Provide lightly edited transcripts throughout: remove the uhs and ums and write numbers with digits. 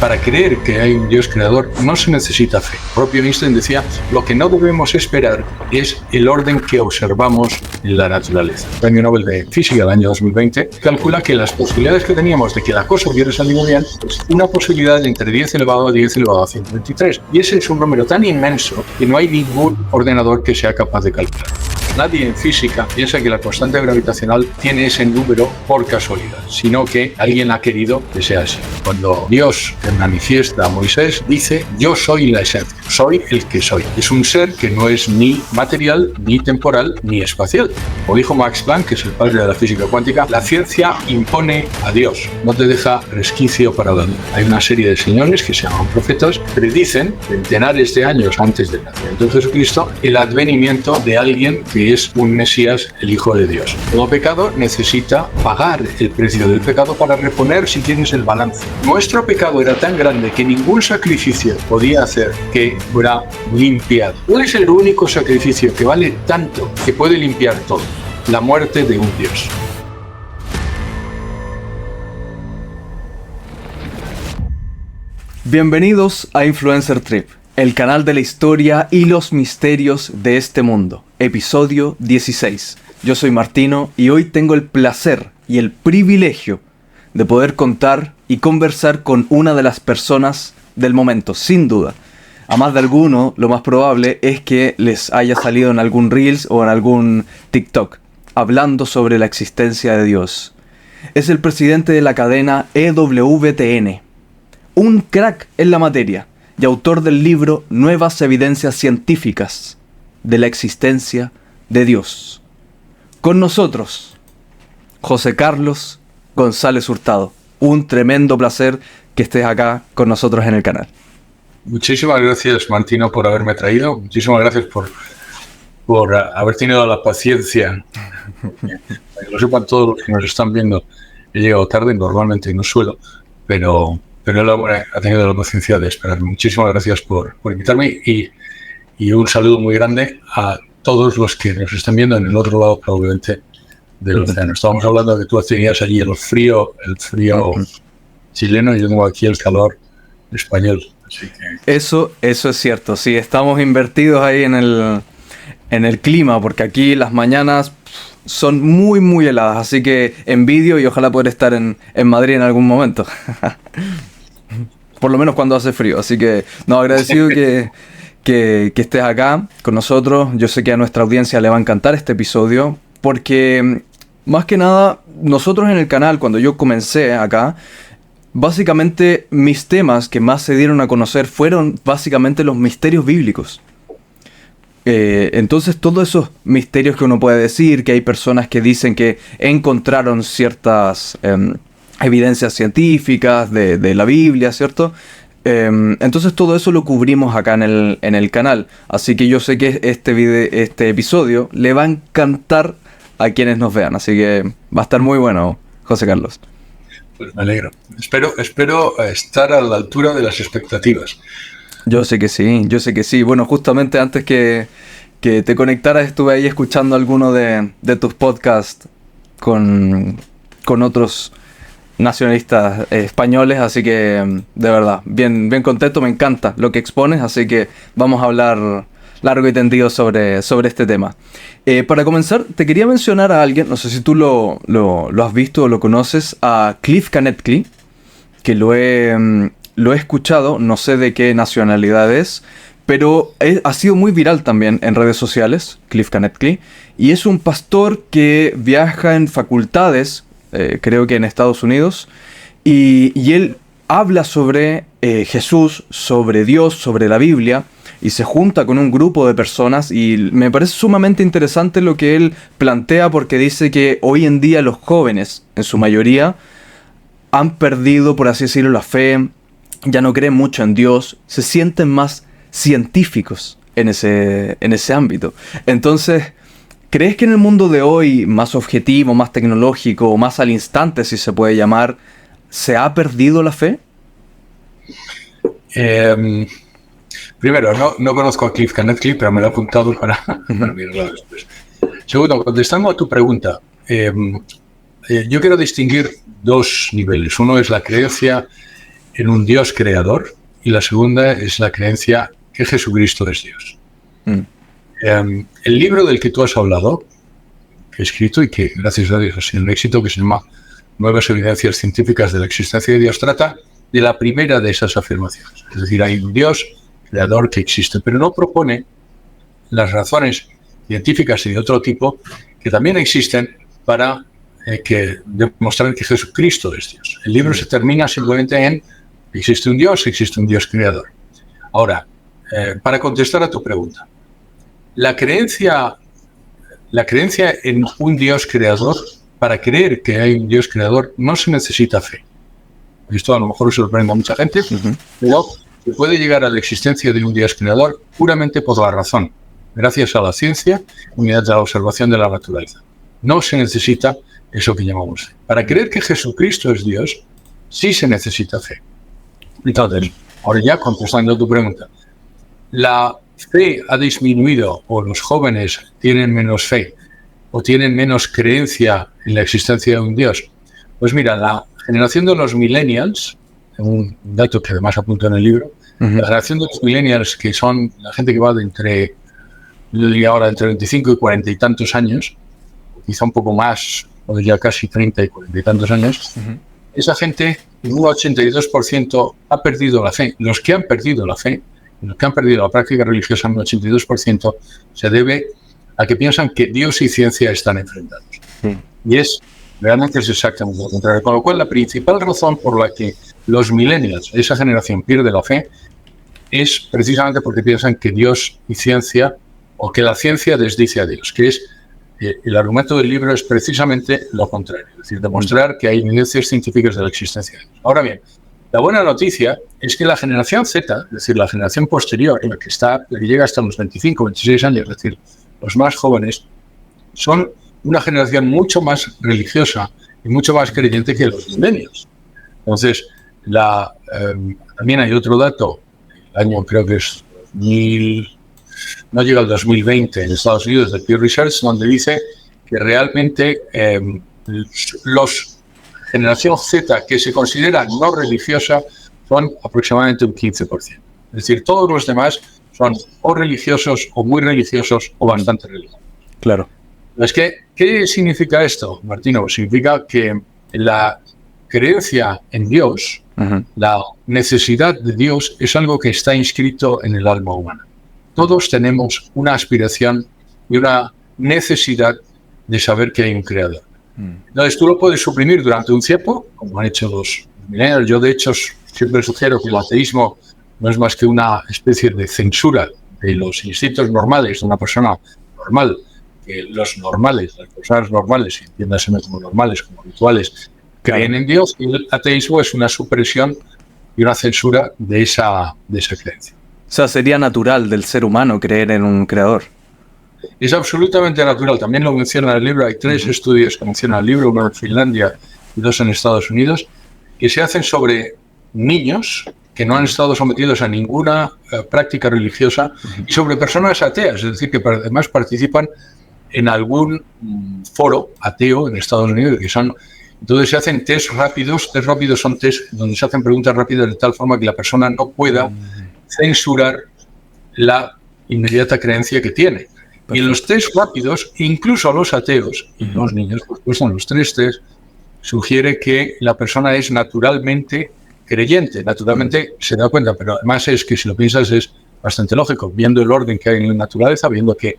Para creer que hay un Dios creador no se necesita fe. El propio Einstein decía, lo que no debemos esperar es el orden que observamos en la naturaleza. El Premio Nobel de Física del año 2020 calcula que las posibilidades que teníamos de que la cosa hubiera salido bien es una posibilidad de entre 10 elevado a 10 elevado a 123. Y ese es un número tan inmenso que no hay ningún ordenador que sea capaz de calcular. Nadie en física piensa que la constante gravitacional tiene ese número por casualidad, sino que alguien ha querido que sea así. Cuando Dios se manifiesta a Moisés, dice, yo soy la esencia, soy el que soy. Es un ser que no es ni material, ni temporal, ni espacial. Como dijo Max Planck, que es el padre de la física cuántica, la ciencia impone a Dios, no te deja resquicio para la duda. Hay una serie de señores que se llaman profetas, predicen centenares de años antes del nacimiento de Jesucristo el advenimiento de alguien que es un Mesías, el Hijo de Dios. Todo pecado necesita pagar el precio del pecado para reponer, si tienes, el balance. Nuestro pecado era tan grande que ningún sacrificio podía hacer que fuera limpiado. ¿Cuál es el único sacrificio que vale tanto que puede limpiar todo? La muerte de un Dios. Bienvenidos a Influencer Trip, el canal de la historia y los misterios de este mundo. Episodio 16. Yo soy Martino y hoy tengo el placer y el privilegio de poder contar y conversar con una de las personas del momento, sin duda. A más de alguno, lo más probable es que les haya salido en algún Reels o en algún TikTok, hablando sobre la existencia de Dios. Es el presidente de la cadena EWTN, un crack en la materia y autor del libro Nuevas Evidencias Científicas de la Existencia de Dios. Con nosotros, José Carlos González Hurtado. Un tremendo placer que estés acá con nosotros en el canal. Muchísimas gracias, Martino, por haberme traído. Muchísimas gracias por haber tenido la paciencia. Que lo sepan todos los que nos están viendo. He llegado tarde, normalmente no suelo, pero el hombre ha tenido la paciencia de esperarme. Muchísimas gracias por invitarme y un saludo muy grande a todos los que nos están viendo en el otro lado, probablemente, del océano. Estábamos hablando de que tú tenías allí el frío chileno y yo tengo aquí el calor español. Así que... Eso es cierto, sí, estamos invertidos ahí en el clima, porque aquí las mañanas son muy, muy heladas, así que envidio y ojalá poder estar en Madrid en algún momento. Por lo menos cuando hace frío, así que no, agradecido que estés acá con nosotros. Yo sé que a nuestra audiencia le va a encantar este episodio, porque más que nada, nosotros en el canal, cuando yo comencé acá, básicamente mis temas que más se dieron a conocer fueron básicamente los misterios bíblicos. Entonces todos esos misterios que uno puede decir, que hay personas que dicen que encontraron ciertas evidencias científicas de la Biblia, ¿cierto? Entonces todo eso lo cubrimos acá en el canal. Así que yo sé que este episodio le va a encantar a quienes nos vean. Así que va a estar muy bueno, José Carlos. Pues me alegro. Espero estar a la altura de las expectativas. Yo sé que sí. Bueno, justamente antes que te conectaras estuve ahí escuchando alguno de tus podcasts con otros nacionalistas españoles, así que de verdad, bien contento, me encanta lo que expones, así que vamos a hablar largo y tendido sobre este tema. Para comenzar, te quería mencionar a alguien, no sé si tú lo has visto o lo conoces, a Cliff Canetcley, que lo he escuchado, no sé de qué nacionalidad es, pero ha sido muy viral también en redes sociales, Cliff Canetcley, y es un pastor que viaja en facultades, creo que en Estados Unidos, y él habla sobre Jesús, sobre Dios, sobre la Biblia, y se junta con un grupo de personas, y me parece sumamente interesante lo que él plantea, porque dice que hoy en día los jóvenes, en su mayoría, han perdido, por así decirlo, la fe, ya no creen mucho en Dios, se sienten más científicos en ese ámbito. Entonces, ¿crees que en el mundo de hoy, más objetivo, más tecnológico, más al instante, si se puede llamar, se ha perdido la fe? Primero, no conozco a Cliff Canetcley, pero me lo he apuntado para mirarlo después. Segundo, contestando a tu pregunta, yo quiero distinguir dos niveles. Uno es la creencia en un Dios creador, y la segunda es la creencia que Jesucristo es Dios. El libro del que tú has hablado, que he escrito y que gracias a Dios ha sido un éxito, que se llama Nuevas evidencias científicas de la existencia de Dios, trata de la primera de esas afirmaciones. Es decir, hay un Dios creador que existe, pero no propone las razones científicas y de otro tipo que también existen para demostrar que Jesucristo es Dios. El libro se termina simplemente en existe un Dios creador. Ahora, para contestar a tu pregunta, la creencia en un Dios creador, para creer que hay un Dios creador, no se necesita fe. Esto a lo mejor sorprende a mucha gente, pero se puede llegar a la existencia de un Dios creador puramente por la razón, gracias a la ciencia y mediante la observación de la naturaleza. No se necesita eso que llamamos fe. Para creer que Jesucristo es Dios, sí se necesita fe. Entonces, ahora ya contestando a tu pregunta, ¿la fe ha disminuido o los jóvenes tienen menos fe o tienen menos creencia en la existencia de un Dios? Pues mira, la generación de los millennials, un dato que además apunto en el libro, la generación de los millennials, que son la gente que va de entre 25 y 40 y tantos años, quizá un poco más, o ya casi 30 y 40 y tantos años, esa gente, en un 82% ha perdido la fe. Los que han perdido la fe, los que han perdido la práctica religiosa, un 82%, se debe a que piensan que Dios y ciencia están enfrentados. Y realmente es exactamente lo contrario. Con lo cual, la principal razón por la que los millennials, esa generación, pierde la fe, es precisamente porque piensan que Dios y ciencia, o que la ciencia desdice a Dios, que es el argumento del libro es precisamente lo contrario, es decir, demostrar que hay evidencias científicas de la existencia de Dios. Ahora bien, la buena noticia es que la generación Z, es decir, la generación posterior, la que llega hasta los 25, 26 años, es decir, los más jóvenes, son una generación mucho más religiosa y mucho más creyente que los millennials. Entonces, también hay otro dato, el año creo que es 2000, no llega al 2020 en Estados Unidos, de Pew Research, donde dice que realmente los generación Z que se considera no religiosa son aproximadamente un 15%. Es decir, todos los demás son o religiosos o muy religiosos o bastante religiosos. Claro. ¿Qué significa esto, Martino? Significa que la creencia en Dios, la necesidad de Dios, es algo que está inscrito en el alma humana. Todos tenemos una aspiración y una necesidad de saber que hay un creador. Entonces tú lo puedes suprimir durante un tiempo, como han hecho los millennials. Yo de hecho siempre sugiero que el ateísmo no es más que una especie de censura de los instintos normales de una persona normal, que los normales, las personas normales, entiéndaseme como normales, como rituales, creen en Dios, y el ateísmo es una supresión y una censura de esa creencia. O sea, sería natural del ser humano creer en un creador. Es absolutamente natural. También lo menciona el libro. Hay 3 estudios que menciona el libro, uno en Finlandia y 2 en Estados Unidos, que se hacen sobre niños que no han estado sometidos a ninguna práctica religiosa y sobre personas ateas, es decir, que además participan en algún foro ateo en Estados Unidos, que son... Entonces se hacen test rápidos. Test rápidos son test donde se hacen preguntas rápidas de tal forma que la persona no pueda censurar la inmediata creencia que tiene. Y en los test rápidos, incluso a los ateos y los niños, pues en los 3 test, sugiere que la persona es naturalmente creyente, naturalmente se da cuenta, pero además es que si lo piensas es bastante lógico, viendo el orden que hay en la naturaleza, viendo que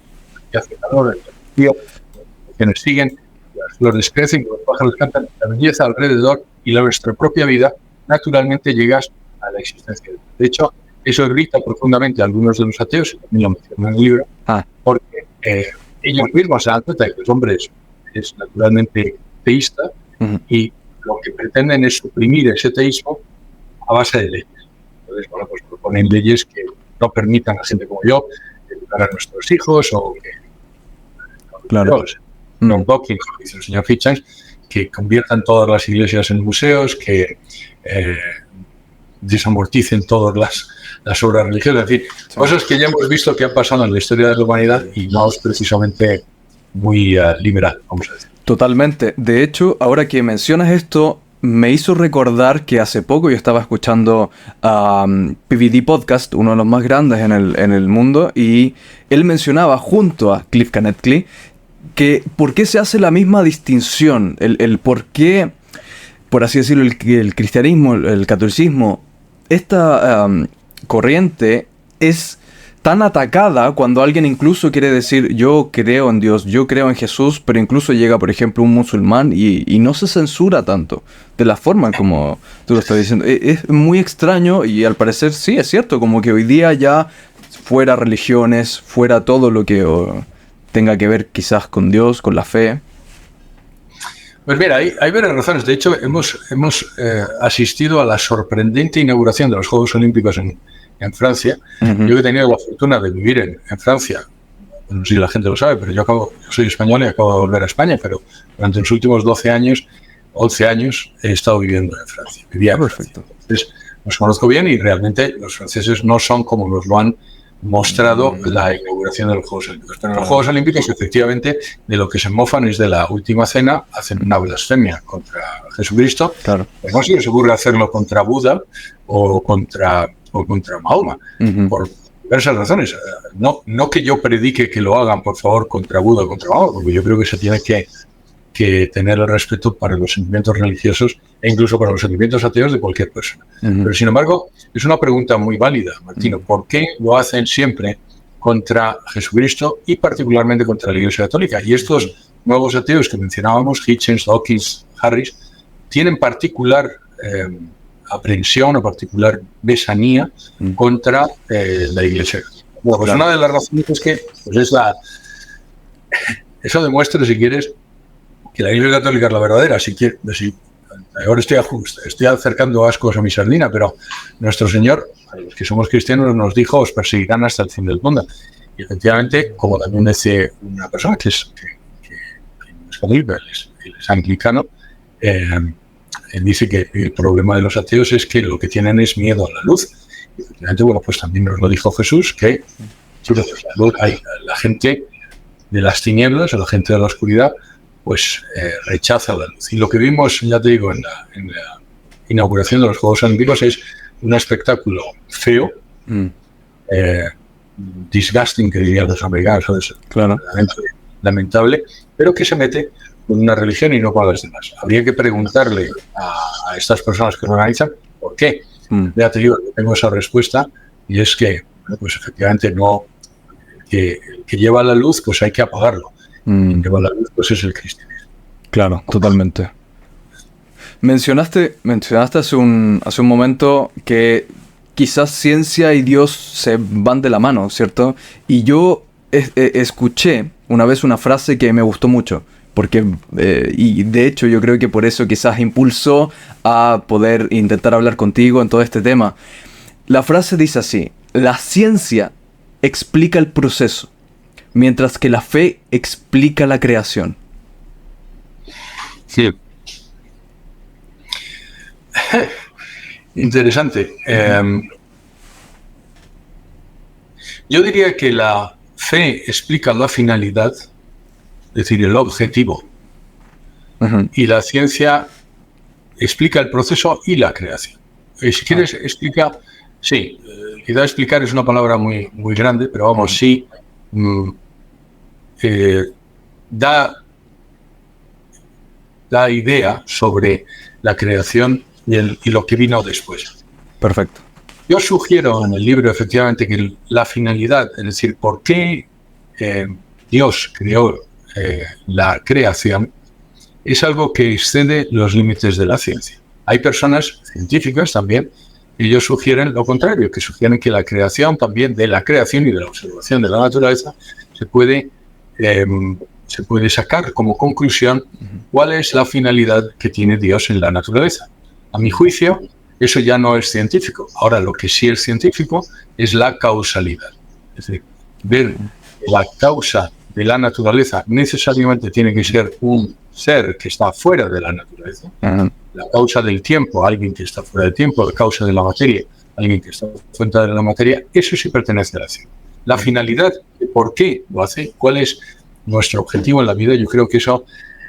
hace calor, que nos siguen, las flores crecen, los pájaros cantan, la belleza alrededor y nuestra propia vida, naturalmente llegas a la existencia de Dios. De hecho, eso irrita profundamente a algunos de los ateos, y también lo mencionan en el libro, porque ellos mismos se dan cuenta de que el hombre es naturalmente teísta y lo que pretenden es suprimir ese teísmo a base de leyes. Entonces, bueno, pues proponen leyes que no permitan a gente como yo educar a nuestros hijos o que... Claro. No, Dawkins, dice el señor Hitchens, que conviertan todas las iglesias en museos, que desamorticen todas las obras religiosas, es decir, cosas que ya hemos visto que han pasado en la historia de la humanidad y no es precisamente muy liberal, vamos a decir. Totalmente. De hecho, ahora que mencionas esto, me hizo recordar que hace poco yo estaba escuchando PVD Podcast, uno de los más grandes en el mundo, y él mencionaba junto a Cliff Canetcley que por qué se hace la misma distinción, el por qué, por así decirlo, el cristianismo, el catolicismo, esta corriente es tan atacada cuando alguien incluso quiere decir yo creo en Dios, yo creo en Jesús, pero incluso llega, por ejemplo, un musulmán y no se censura tanto de la forma en como tú lo estás diciendo. Es muy extraño y al parecer sí, es cierto, como que hoy día ya fuera religiones, fuera todo lo que tenga que ver quizás con Dios, con la fe. Pues mira, hay varias razones. De hecho, hemos asistido a la sorprendente inauguración de los Juegos Olímpicos en Francia. Yo que he tenido la fortuna de vivir en Francia, no sé si la gente lo sabe, pero yo soy español y acabo de volver a España, pero durante los últimos 11 años he estado viviendo en Francia. Vivía en Francia. Entonces, los conozco bien y realmente los franceses no son como nos lo han mostrado la inauguración de los Juegos Olímpicos. Pero en los Juegos Olímpicos, efectivamente, de lo que se mofan es de la última cena, hacen una blasfemia contra Jesucristo. Claro. Pues no se les ocurre hacerlo contra Buda o contra Mahoma, por diversas razones. No que yo predique que lo hagan, por favor, contra Buda o contra Mahoma, porque yo creo que se tiene que tener el respeto para los sentimientos religiosos e incluso para los sentimientos ateos de cualquier persona. Pero, sin embargo, es una pregunta muy válida, Martino. ¿Por qué lo hacen siempre contra Jesucristo y particularmente contra la Iglesia Católica? Y estos nuevos ateos que mencionábamos, Hitchens, Dawkins, Harris, tienen particular aprensión o particular besanía contra la Iglesia. Bueno, pues una de las razones es que eso demuestra, si quieres, que la Iglesia Católica es la verdadera. Ahora estoy acercando ascos a mi sardina, pero nuestro Señor, a los que somos cristianos, nos dijo: os perseguirán hasta el fin del mundo. Y efectivamente, como también dice una persona que es católica, él es anglicano, él dice que el problema de los ateos es que lo que tienen es miedo a la luz. Y efectivamente, bueno, pues también nos lo dijo Jesús, que la gente de las tinieblas, o la gente de la oscuridad, pues rechaza la luz. Y lo que vimos, ya te digo, en la inauguración de los Juegos Olímpicos es un espectáculo feo, disgusting, que dirían los americanos, ¿sabes? Claro. Lamentable, pero que se mete con una religión y no con las demás. Habría que preguntarle a estas personas que lo organizan por qué. Ya te digo, yo tengo esa respuesta, y es que, bueno, pues efectivamente que lleva la luz, pues hay que apagarlo. Que va la luz, pues es el cristianismo. Claro, totalmente. Mencionaste hace un momento que quizás ciencia y Dios se van de la mano, ¿cierto? Y yo escuché una vez una frase que me gustó mucho, porque y de hecho yo creo que por eso quizás impulsó a poder intentar hablar contigo en todo este tema. La frase dice así: la ciencia explica el proceso, mientras que la fe explica la creación. Sí. Interesante. Yo diría que la fe explica la finalidad, es decir, el objetivo, y la ciencia explica el proceso y la creación. Si quieres, explica, sí, quizá explicar es una palabra muy, muy grande, pero vamos, sí, da idea sobre la creación y lo que vino después. Perfecto. Yo sugiero en el libro, efectivamente, que la finalidad, es decir, por qué Dios creó la creación, es algo que excede los límites de la ciencia. Hay personas científicas también, y ellos sugieren lo contrario, que sugieren que la creación también, de la creación y de la observación de la naturaleza, se puede sacar como conclusión cuál es la finalidad que tiene Dios en la naturaleza. A mi juicio, eso ya no es científico. Ahora, lo que sí es científico es la causalidad. Es decir, ver la causa de la naturaleza necesariamente tiene que ser un ser que está fuera de la naturaleza. La causa del tiempo, alguien que está fuera del tiempo. La causa de la materia, alguien que está fuera de la materia. Eso sí pertenece a la ciencia. La finalidad, ¿por qué lo hace? ¿Cuál es nuestro objetivo en la vida? Yo creo que eso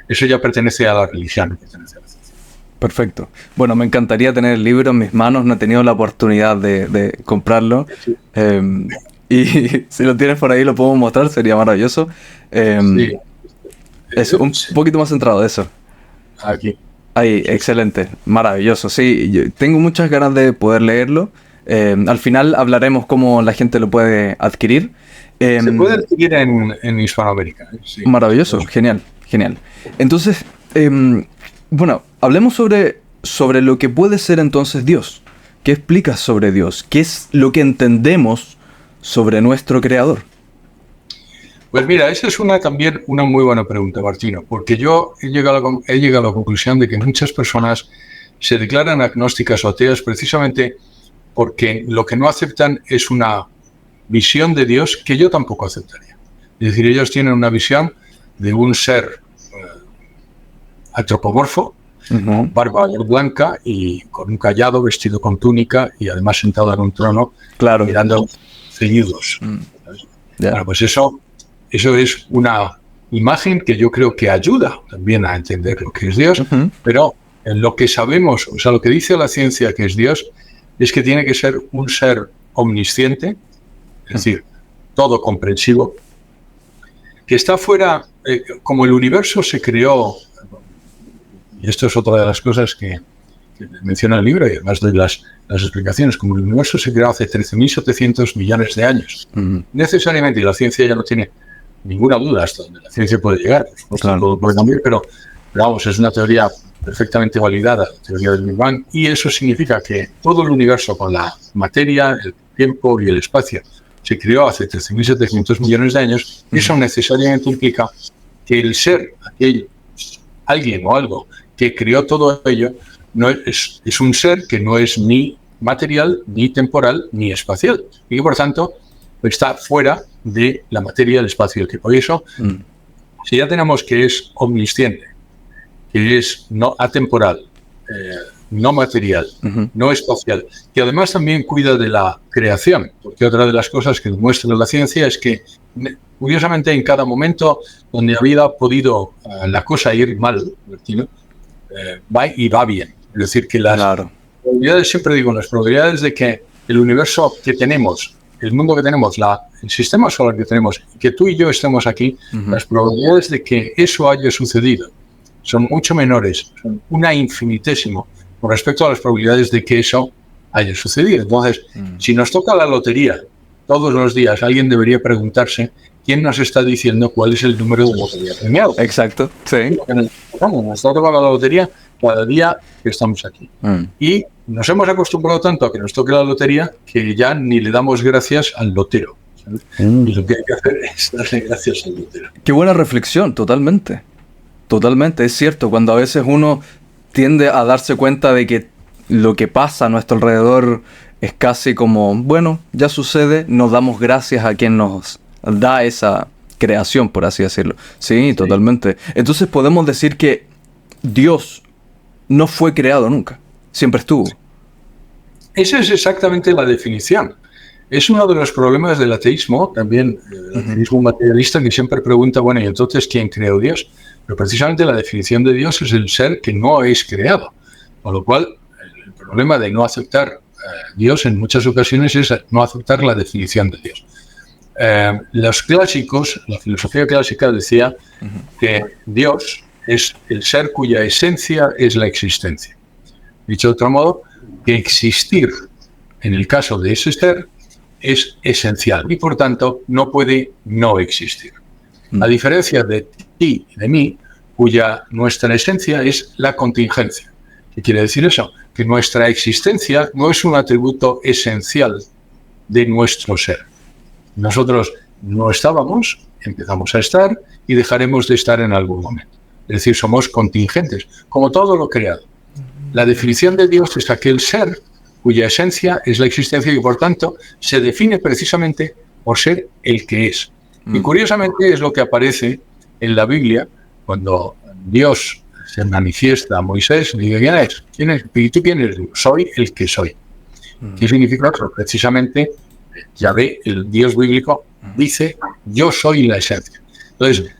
ya pertenece a la religión, pertenece a la ciencia. Perfecto. Bueno, me encantaría tener el libro en mis manos, no he tenido la oportunidad de comprarlo. Y si lo tienes por ahí lo puedo mostrar, sería maravilloso. Sí. Es un poquito más centrado de eso. Aquí. Ahí, excelente, maravilloso. Sí, yo tengo muchas ganas de poder leerlo. Al final hablaremos cómo la gente lo puede adquirir. Se puede adquirir en Hispanoamérica. Sí. Maravilloso, genial, genial. Entonces, bueno, hablemos sobre lo que puede ser entonces Dios. ¿Qué explicas sobre Dios? ¿Qué es lo que entendemos sobre nuestro Creador? Pues mira, esa es también una muy buena pregunta, Martino, porque yo he llegado a la conclusión de que muchas personas se declaran agnósticas o ateas precisamente porque lo que no aceptan es una visión de Dios que yo tampoco aceptaría. Es decir, ellos tienen una visión de un ser antropomorfo, barba blanca y con un cayado, vestido con túnica y además sentado en un trono, claro, mirando ceñudos. Yeah. Bueno, pues eso es una imagen que yo creo que ayuda también a entender lo que es Dios, pero en lo que sabemos, o sea, lo que dice la ciencia que es Dios, es que tiene que ser un ser omnisciente, es decir, todo comprensivo, que está fuera, como el universo se creó, y esto es otra de las cosas que menciona el libro, y además de las explicaciones, como el universo se creó hace 13.700 millones de años. Necesariamente, y la ciencia ya no tiene ninguna duda hasta donde la ciencia puede llegar, claro. Todo puede cambiar, pero vamos, es una teoría perfectamente validada, la teoría del Big Bang, y eso significa que todo el universo con la materia, el tiempo y el espacio se creó hace 13.700 millones de años, y eso necesariamente implica que el ser, alguien o algo que creó todo ello, no es un ser que no es ni material, ni temporal, ni espacial, y que por tanto está fuera de la materia, el espacio y el tiempo. Y eso, si ya tenemos que es omnisciente, que es no atemporal, no material, no espacial, que además también cuida de la creación, porque otra de las cosas que demuestra la ciencia es que, curiosamente, en cada momento donde había podido la cosa ir mal, va y va bien. Es decir, que las probabilidades, siempre digo, las probabilidades de que el universo que tenemos, el mundo que tenemos, el sistema solar que tenemos, que tú y yo estemos aquí, las probabilidades de que eso haya sucedido son mucho menores, son una infinitésimo con respecto a las probabilidades de que eso haya sucedido. Entonces, si nos toca la lotería todos los días, alguien debería preguntarse quién nos está diciendo cuál es el número de lotería premiado. Exacto, sí. Nos está tocando la lotería cada día que estamos aquí. Y nos hemos acostumbrado tanto a que nos toque la lotería que ya ni le damos gracias al lotero. Y lo que hay que hacer es darle gracias al lotero. Qué buena reflexión, totalmente. Totalmente, es cierto. Cuando a veces uno tiende a darse cuenta de que lo que pasa a nuestro alrededor es casi como, bueno, ya sucede, nos damos gracias a quien nos da esa creación, por así decirlo. Sí, totalmente. Entonces podemos decir que Dios no fue creado nunca, siempre estuvo. Esa es exactamente la definición. Es uno de los problemas del ateísmo, también el ateísmo materialista, que siempre pregunta, bueno, ¿y entonces quién creó Dios? Pero precisamente la definición de Dios es el ser que no es creado. Con lo cual, el problema de no aceptar a Dios en muchas ocasiones es no aceptar la definición de Dios. Los clásicos, la filosofía clásica decía que Dios es el ser cuya esencia es la existencia. Dicho de otro modo, que existir en el caso de ese ser es esencial y por tanto no puede no existir. A diferencia de ti y de mí, nuestra esencia es la contingencia. ¿Qué quiere decir eso? Que nuestra existencia no es un atributo esencial de nuestro ser. Nosotros no estábamos, empezamos a estar y dejaremos de estar en algún momento. Es decir, somos contingentes, como todo lo creado. La definición de Dios es aquel ser cuya esencia es la existencia y por tanto se define precisamente por ser el que es. Y curiosamente es lo que aparece en la Biblia cuando Dios se manifiesta a Moisés y le dice, ¿quién es? ¿Quién es? ¿Y tú quién eres? Soy el que soy. ¿Qué significa eso? Precisamente Yahvé, el Dios bíblico, dice, yo soy la esencia. Entonces,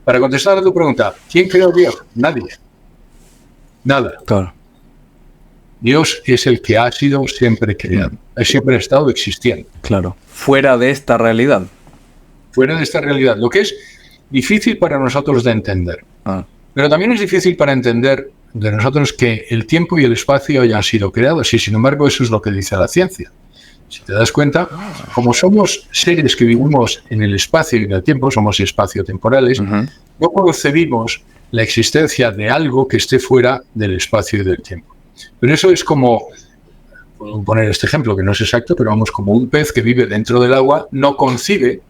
para contestar a tu pregunta, ¿quién creó Dios? Nadie. Nada. Claro. Dios es el que ha sido siempre creado, siempre ha estado existiendo. Claro. Fuera de esta realidad. Fuera de esta realidad, lo que es difícil para nosotros de entender. Pero también es difícil para entender de nosotros que el tiempo y el espacio hayan sido creados, y sin embargo eso es lo que dice la ciencia. Si te das cuenta, como somos seres que vivimos en el espacio y en el tiempo, somos espacio-temporales, no concebimos la existencia de algo que esté fuera del espacio y del tiempo. Pero eso es como, puedo poner este ejemplo que no es exacto, pero vamos, como un pez que vive dentro del agua no concibe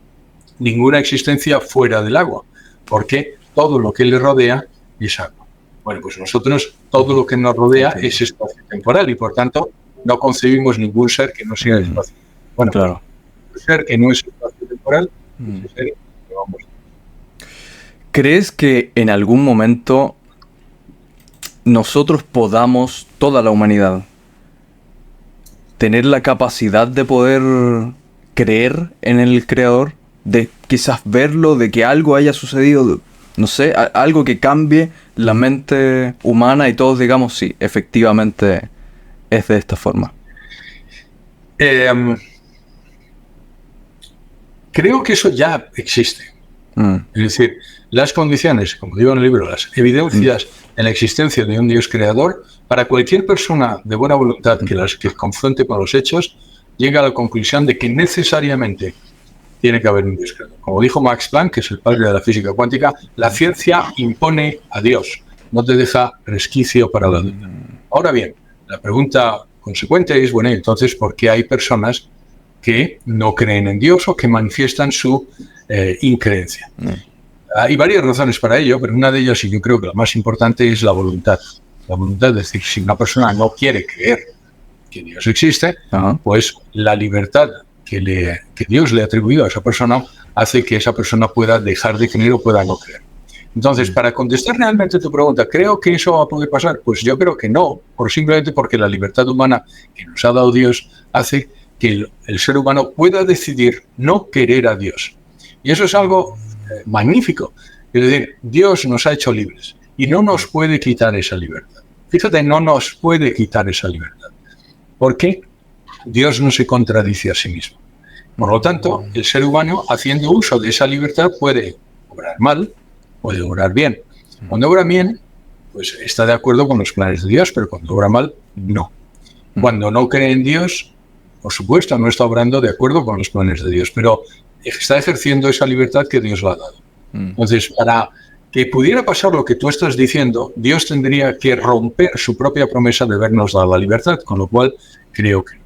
ninguna existencia fuera del agua, porque todo lo que le rodea es agua. Bueno, pues nosotros, todo lo que nos rodea es espacio temporal y por tanto no concebimos ningún ser que no sea espacio. Bueno, claro. Un ser que no es espacio temporal es ser que vamos. ¿Crees que en algún momento nosotros podamos, toda la humanidad, tener la capacidad de poder creer en el Creador? De quizás verlo, de que algo haya sucedido, no sé, algo que cambie la mente humana y todos digamos, sí, efectivamente es de esta forma. Creo que eso ya existe. Es decir, las condiciones, como digo en el libro, las evidencias en la existencia de un Dios creador, para cualquier persona de buena voluntad que las que confronte con los hechos, llega a la conclusión de que necesariamente tiene que haber un Dios creador. Como dijo Max Planck, que es el padre de la física cuántica, la ciencia impone a Dios, no te deja resquicio para la duda. Ahora bien, la pregunta consecuente es, bueno, entonces, ¿por qué hay personas que no creen en Dios o que manifiestan su increencia? Hay varias razones para ello, pero una de ellas, y yo creo que la más importante, es la voluntad. La voluntad, es decir, si una persona no quiere creer que Dios existe, pues la libertad que Dios le ha atribuido a esa persona hace que esa persona pueda dejar de creer o pueda no creer. Entonces, para contestar realmente tu pregunta, ¿creo que eso va a poder pasar? Pues yo creo que no, simplemente porque la libertad humana que nos ha dado Dios hace que el ser humano pueda decidir no querer a Dios. Y eso es algo magnífico. Es decir, Dios nos ha hecho libres y no nos puede quitar esa libertad. Fíjate, no nos puede quitar esa libertad. ¿Por qué? Dios no se contradice a sí mismo. Por lo tanto, el ser humano, haciendo uso de esa libertad, puede obrar mal, puede obrar bien. Cuando obra bien, pues está de acuerdo con los planes de Dios, pero cuando obra mal, no. Cuando no cree en Dios, por supuesto, no está obrando de acuerdo con los planes de Dios, pero está ejerciendo esa libertad que Dios le ha dado. Entonces, para que pudiera pasar lo que tú estás diciendo, Dios tendría que romper su propia promesa de habernos dado la libertad, con lo cual creo que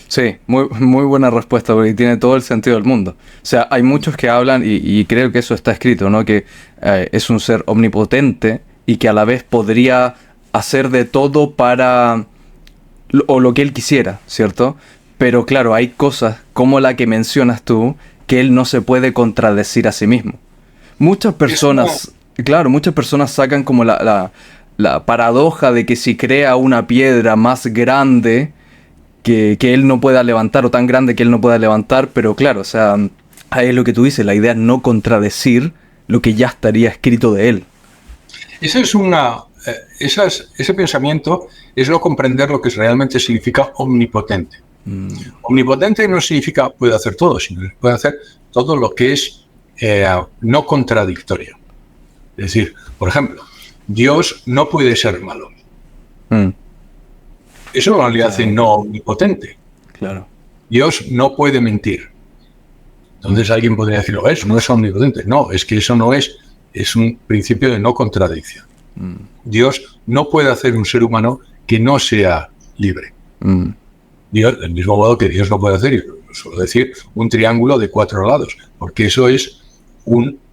Sí, muy buena respuesta, porque tiene todo el sentido del mundo. O sea, hay muchos que hablan, y creo que eso está escrito, ¿no? Que es un ser omnipotente y que a la vez podría hacer de todo para o lo que él quisiera, ¿cierto? Pero claro, hay cosas como la que mencionas tú, que él no se puede contradecir a sí mismo. Muchas personas, muchas personas sacan como la paradoja de que si crea una piedra más grande que él no pueda levantar, o tan grande que él no pueda levantar, pero claro, o sea, ahí es lo que tú dices, la idea es no contradecir lo que ya estaría escrito de él. Ese pensamiento es no comprender lo que realmente significa omnipotente. Omnipotente no significa puede hacer todo, sino puede hacer todo lo que es no contradictorio. Es decir, por ejemplo, Dios no puede ser malo. Eso no le hace no omnipotente. Claro. Dios no puede mentir. Entonces alguien podría decir, eso no es omnipotente. No, es que eso no es un principio de no contradicción. Dios no puede hacer un ser humano que no sea libre. Dios, del mismo modo que Dios no puede hacer, y lo suelo decir, un triángulo de 4 lados, porque eso es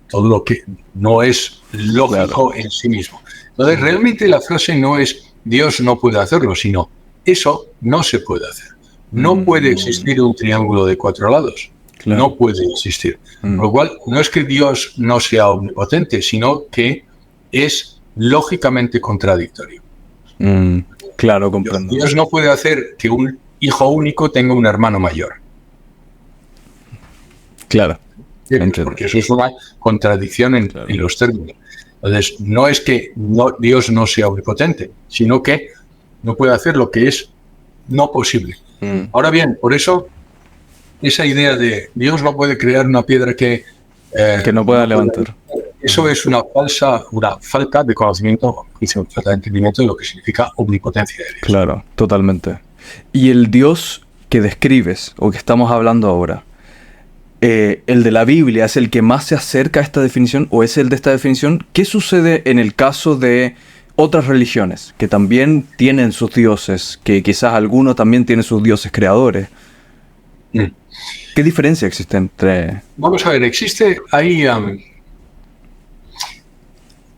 todo lo que no es lógico en sí mismo. Entonces realmente la frase no es Dios no puede hacerlo, sino eso no se puede hacer. No puede existir un triángulo de 4 lados. Claro. No puede existir. Por lo cual, no es que Dios no sea omnipotente, sino que es lógicamente contradictorio. Claro, comprendo. Dios no puede hacer que un hijo único tenga un hermano mayor. Claro. Porque eso es una contradicción en los términos. Entonces, no es que Dios no sea omnipotente, sino que no puede hacer lo que es no posible. Ahora bien, por eso esa idea de Dios no puede crear una piedra que no pueda levantar. Eso es una falta de conocimiento y falta de entendimiento de lo que significa omnipotencia de Dios. Claro, totalmente. Y el Dios que describes, o que estamos hablando ahora, ¿el de la Biblia es el que más se acerca a esta definición, o es el de esta definición? ¿Qué sucede en el caso de otras religiones, que también tienen sus dioses, que quizás alguno también tiene sus dioses creadores? ¿Qué diferencia existe entre...? Vamos a ver, existe ahí...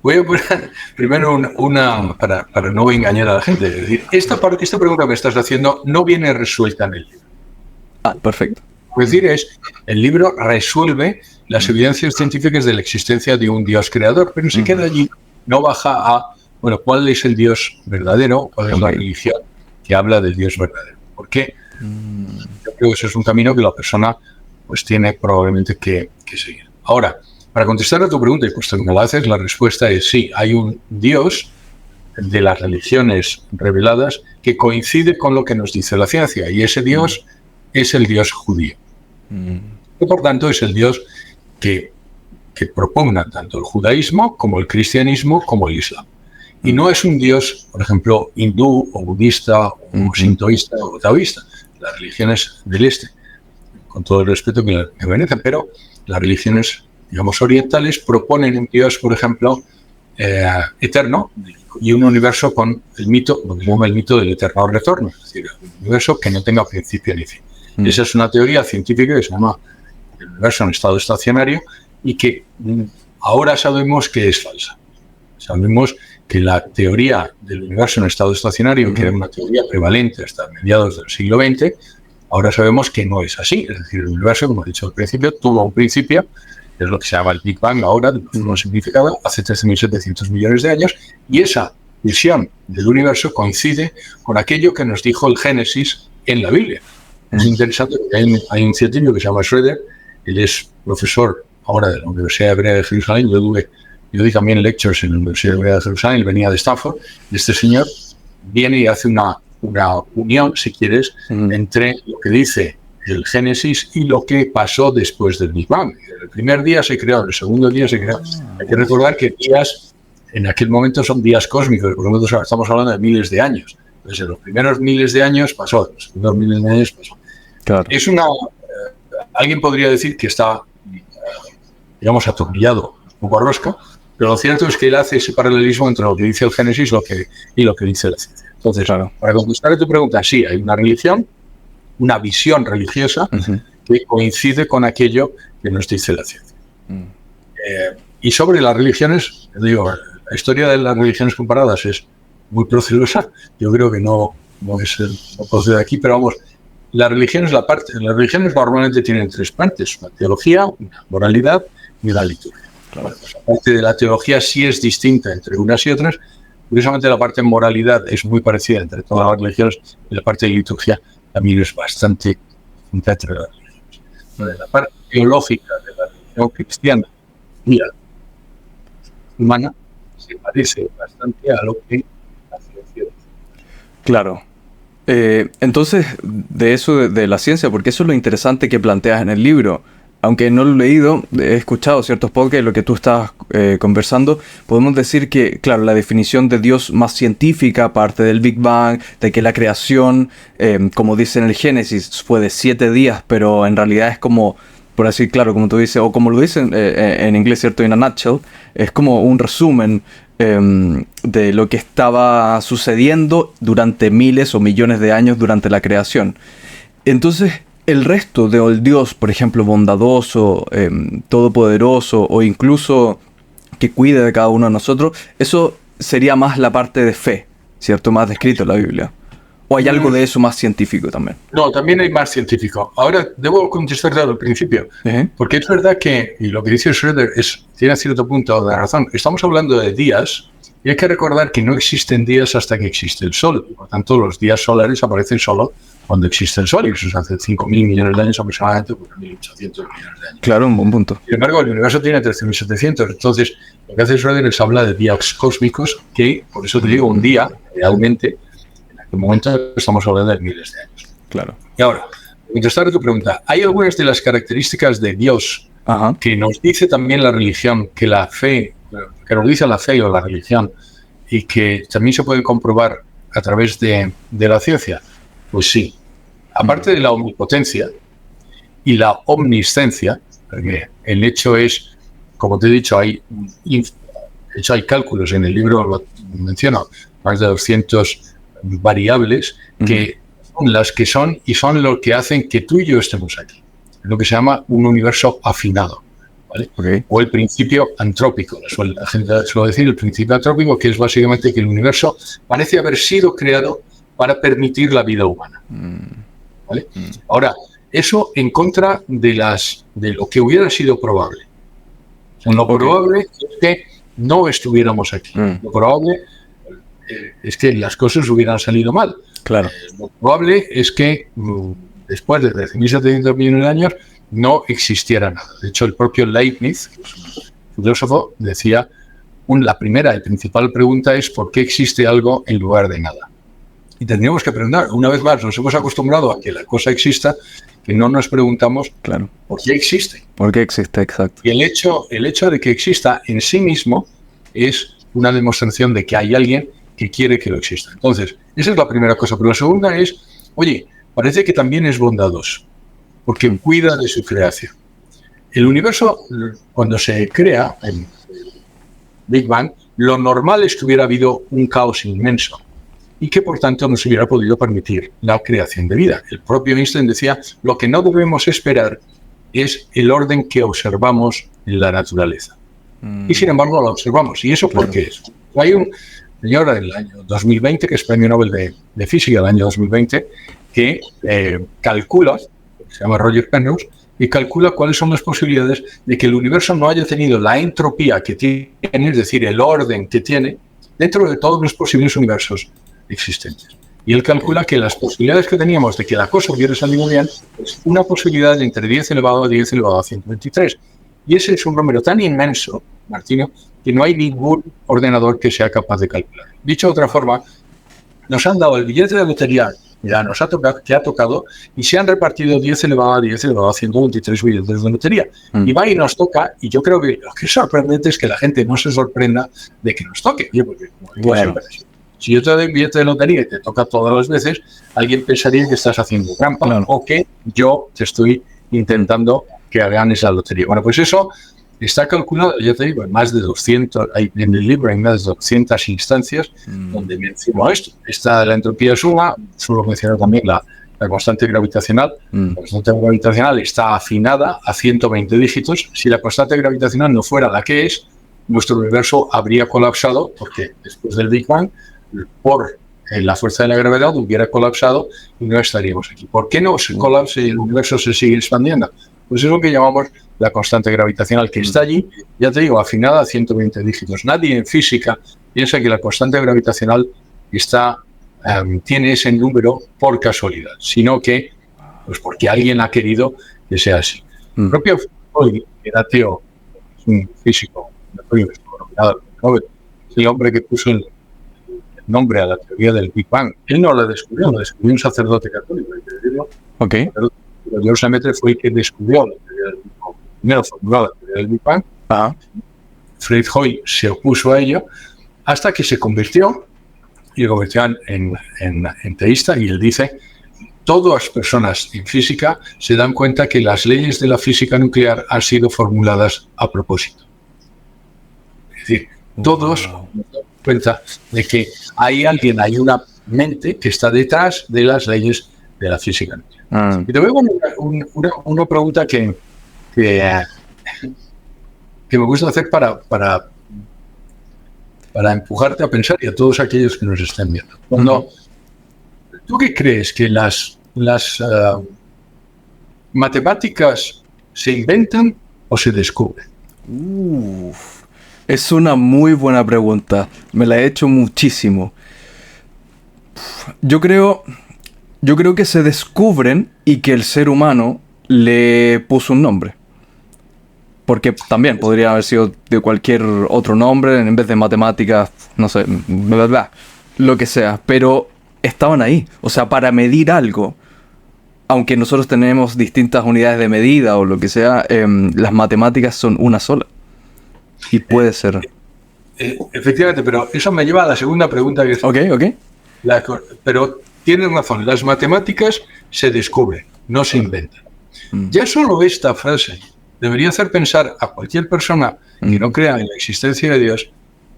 voy a poner primero para no engañar a la gente. Es decir, esta pregunta que me estás haciendo no viene resuelta en el libro. Perfecto. Es decir, el libro resuelve las evidencias científicas de la existencia de un Dios creador, pero se queda allí, no baja a, bueno, ¿cuál es el Dios verdadero? ¿Cuál es la religión que habla del Dios verdadero? ¿Por qué? Yo creo que ese es un camino que la persona pues tiene probablemente que seguir. Ahora, para contestar a tu pregunta, y puesto que me la haces, la respuesta es sí, hay un Dios de las religiones reveladas que coincide con lo que nos dice la ciencia, y ese Dios es el Dios judío. Y por tanto es el Dios que propugna tanto el judaísmo como el cristianismo como el islam. Y no es un Dios, por ejemplo, hindú o budista o sintoísta o taoísta, las religiones del este, con todo el respeto que merecen, pero las religiones, digamos, orientales proponen un Dios, por ejemplo, eterno y un universo con el mito, lo que se llama el mito del eterno retorno, es decir, un universo que no tenga principio ni fin. Esa es una teoría científica que se llama el universo en estado estacionario y que ahora sabemos que es falsa. Sabemos que la teoría del universo en estado estacionario, que era una teoría prevalente hasta mediados del siglo XX, ahora sabemos que no es así. Es decir, el universo, como he dicho al principio, tuvo un principio, es lo que se llama el Big Bang ahora, de forma simplificada, hace 13.700 millones de años, y esa visión del universo coincide con aquello que nos dijo el Génesis en la Biblia. Es interesante que hay un científico que se llama Schroeder, él es profesor ahora de la Universidad Hebrea de Jerusalén, yo di también lectures en la Universidad Hebrea de Jerusalén, él venía de Stanford, y este señor viene y hace una unión, si quieres, entre lo que dice el Génesis y lo que pasó después del Big Bang. El primer día se creó, el segundo día se creó. Hay que recordar que días en aquel momento son días cósmicos, por lo tanto estamos hablando de miles de años. Entonces, en los primeros miles de años pasó, en los primeros miles de años pasó. Claro. Es alguien podría decir que está, digamos, atornillado, un poco a rosca, pero lo cierto es que él hace ese paralelismo entre lo que dice el Génesis y lo que dice la ciencia. Entonces, claro, para contestar a tu pregunta, sí, hay una religión, una visión religiosa que coincide con aquello que nos dice la ciencia. Y sobre las religiones, digo, la historia de las religiones comparadas es muy procedurosa. Yo creo que no procede aquí, pero vamos, las religiones normalmente tienen tres partes: una teología, una moralidad y una liturgia. Claro. Pues la parte de la teología sí es distinta entre unas y otras. Curiosamente, la parte de moralidad es muy parecida entre todas las religiones, y la parte de liturgia también es bastante distinta entre las religiones. La parte teológica de la religión cristiana y la humana se parece bastante a lo que la ciencia dice. Claro. Entonces, de eso de la ciencia, porque eso es lo interesante que planteas en el libro. Aunque no lo he leído, he escuchado ciertos podcasts, lo que tú estabas conversando, podemos decir que, claro, la definición de Dios más científica, aparte del Big Bang, de que la creación, como dice en el Génesis, fue de 7 días, pero en realidad es como, por así, claro, como tú dices, o como lo dicen en inglés, ¿cierto? In a nutshell, es como un resumen de lo que estaba sucediendo durante miles o millones de años durante la creación. Entonces, el resto del Dios, por ejemplo, bondadoso, todopoderoso, o incluso que cuide de cada uno de nosotros, eso sería más la parte de fe, ¿cierto? Más descrito en la Biblia. ¿O hay algo de eso más científico también? No, también hay más científico. Ahora, debo contestarte al principio, porque es verdad que, y lo que dice Schroeder tiene cierto punto de razón, estamos hablando de días, y hay que recordar que no existen días hasta que existe el Sol. Por tanto, los días solares aparecen solo cuando existe el Sol, y eso es hace 5.000 millones de años aproximadamente, 1.800 millones de años. Claro, un buen punto. Sin embargo, el universo tiene 13.700, entonces lo que hace Schroeder es hablar de días cósmicos, que, por eso te digo, un día, realmente, en De momento estamos hablando de miles de años. Claro. Y ahora, contestar a tu pregunta, hay algunas de las características de Dios Ajá. que nos dice también la religión, que la fe, que nos dice la fe o la religión, y que también se puede comprobar a través de la ciencia. Pues sí. Aparte de la omnipotencia y la omniscencia, porque el hecho es, como te he dicho, hay cálculos, en el libro lo menciono, más de 200 variables que son las que son y son lo que hacen que tú y yo estemos aquí. Es lo que se llama un universo afinado, ¿vale? Okay. O el principio antrópico. La gente suele decir el principio antrópico, que es básicamente que el universo parece haber sido creado para permitir la vida humana, ¿vale? Ahora, eso en contra de lo que hubiera sido probable. O sea, lo probable es que no estuviéramos aquí. Lo probable es que las cosas hubieran salido mal. Claro. Lo probable es que después de 13.700 millones de años no existiera nada. De hecho, el propio Leibniz, que es un filósofo, decía, la primera y principal pregunta es ¿por qué existe algo en lugar de nada? Y tendríamos que preguntar, una vez más, nos hemos acostumbrado a que la cosa exista, que no nos preguntamos por qué existe. ¿Por qué existe? Exacto. Y el hecho de que exista en sí mismo es una demostración de que hay alguien que quiere que lo exista. Entonces, esa es la primera cosa. Pero la segunda es, oye, parece que también es bondadoso, porque cuida de su creación. El universo, cuando se crea, en Big Bang, lo normal es que hubiera habido un caos inmenso y que por tanto no se hubiera podido permitir la creación de vida. El propio Einstein decía, lo que no debemos esperar es el orden que observamos en la naturaleza. Y sin embargo lo observamos. ¿Y eso por qué es? Hay un señor del año 2020, que es premio Nobel de Física del año 2020, que calcula, se llama Roger Penrose, y calcula cuáles son las posibilidades de que el universo no haya tenido la entropía que tiene, es decir, el orden que tiene, dentro de todos los posibles universos existentes. Y él calcula que las posibilidades que teníamos de que la cosa hubiera salido bien es una posibilidad de entre 10 elevado a 10 elevado a 123. Y ese es un número tan inmenso, Martino, que no hay ningún ordenador que sea capaz de calcular. Dicho de otra forma, nos han dado el billete de lotería que ha tocado y se han repartido 10 elevado a 10 elevado a 123 billetes de lotería. Y va y nos toca, y yo creo que lo que es sorprendente es que la gente no se sorprenda de que nos toque. Porque, como digo, siempre, si yo te doy un billete de lotería y te toca todas las veces, alguien pensaría que estás haciendo trampa o que yo te estoy intentando que ganes la lotería. Bueno, pues eso está calculado, ya te digo, en más de 200, en el libro hay más de 200 instancias donde menciono esto. Está la entropía suma, suelo mencionar también la constante gravitacional. La constante gravitacional está afinada a 120 dígitos. Si la constante gravitacional no fuera la que es, nuestro universo habría colapsado, porque después del Big Bang, por la fuerza de la gravedad, hubiera colapsado y no estaríamos aquí. ¿Por qué no se colapsa y el universo se sigue expandiendo? Pues es lo que llamamos la constante gravitacional, que está allí, ya te digo, afinada a 120 dígitos. Nadie en física piensa que la constante gravitacional tiene ese número por casualidad, sino que pues porque alguien ha querido que sea así. El propio Freud, que era ateo, es un físico, es el hombre que puso el nombre a la teoría del Big Bang. Él no la descubrió, lo descubrió un sacerdote católico, hay que decirlo. Pero George Lemaitre fue el que descubrió la teoría del Big Bang. Primero formuló la teoría del Big Bang. Fred Hoyle se opuso a ello hasta que se convirtió en teísta, y él dice: todas las personas en física se dan cuenta que las leyes de la física nuclear han sido formuladas a propósito. Es decir, todos nos damos cuenta de que hay alguien, hay una mente que está detrás de las leyes de la física nuclear. Y te voy a poner una pregunta que me gusta hacer para empujarte a pensar, y a todos aquellos que nos estén viendo. ¿Tú qué crees? ¿Que las matemáticas se inventan o se descubren? Es una muy buena pregunta. Me la he hecho muchísimo. Yo creo que se descubren y que el ser humano le puso un nombre. Porque también podría haber sido de cualquier otro nombre, en vez de matemáticas, no sé, lo que sea. Pero estaban ahí. O sea, para medir algo, aunque nosotros tenemos distintas unidades de medida o lo que sea, las matemáticas son una sola. Y puede ser. Efectivamente, pero eso me lleva a la segunda pregunta que es... Ok. Pero tienes razón, las matemáticas se descubren, no se inventan. Ya solo esta frase debería hacer pensar a cualquier persona que no crea en la existencia de Dios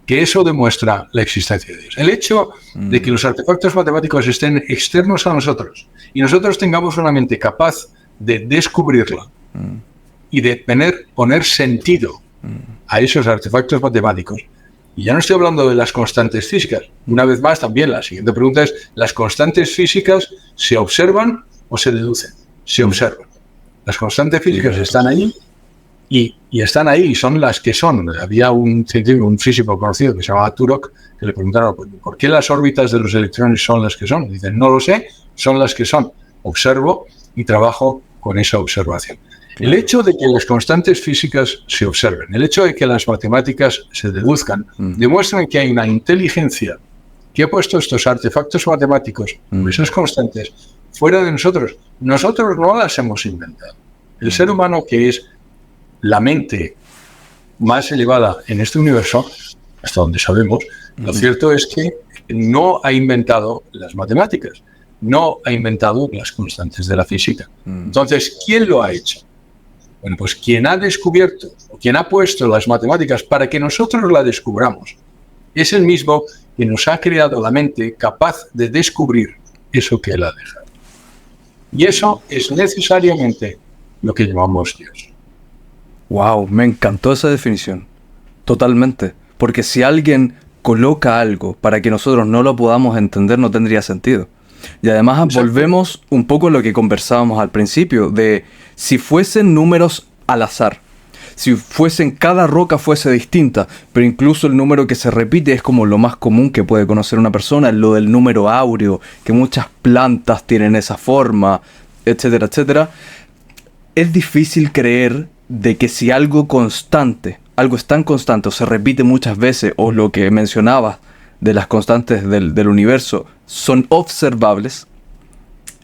que eso demuestra la existencia de Dios. El hecho de que los artefactos matemáticos estén externos a nosotros y nosotros tengamos una mente capaz de descubrirla y de poner sentido a esos artefactos matemáticos. Y ya no estoy hablando de las constantes físicas. Una vez más, también la siguiente pregunta es, ¿las constantes físicas se observan o se deducen? Se observan. Las constantes físicas están ahí y están ahí y son las que son. Había un científico, un físico conocido que se llamaba Turok, que le preguntaron, ¿por qué las órbitas de los electrones son las que son? Dicen, no lo sé, son las que son. Observo y trabajo con esa observación. El hecho de que las constantes físicas se observen, el hecho de que las matemáticas se deduzcan, demuestran que hay una inteligencia que ha puesto estos artefactos matemáticos, esas constantes, fuera de nosotros. Nosotros no las hemos inventado. El ser humano, que es la mente más elevada en este universo, hasta donde sabemos, lo cierto es que no ha inventado las matemáticas, no ha inventado las constantes de la física. Entonces, ¿quién lo ha hecho? Bueno, pues quien ha descubierto, o quien ha puesto las matemáticas para que nosotros la descubramos, es el mismo que nos ha creado la mente capaz de descubrir eso que él ha dejado. Y eso es necesariamente lo que llamamos Dios. Wow, me encantó esa definición. Totalmente. Porque si alguien coloca algo para que nosotros no lo podamos entender, no tendría sentido. Y además volvemos un poco a lo que conversábamos al principio, de si fuesen números al azar, si cada roca fuese distinta, pero incluso el número que se repite es como lo más común que puede conocer una persona, lo del número áureo, que muchas plantas tienen esa forma, etcétera, etcétera. Es difícil creer de que si algo es tan constante o se repite muchas veces, o lo que mencionabas de las constantes del universo son observables,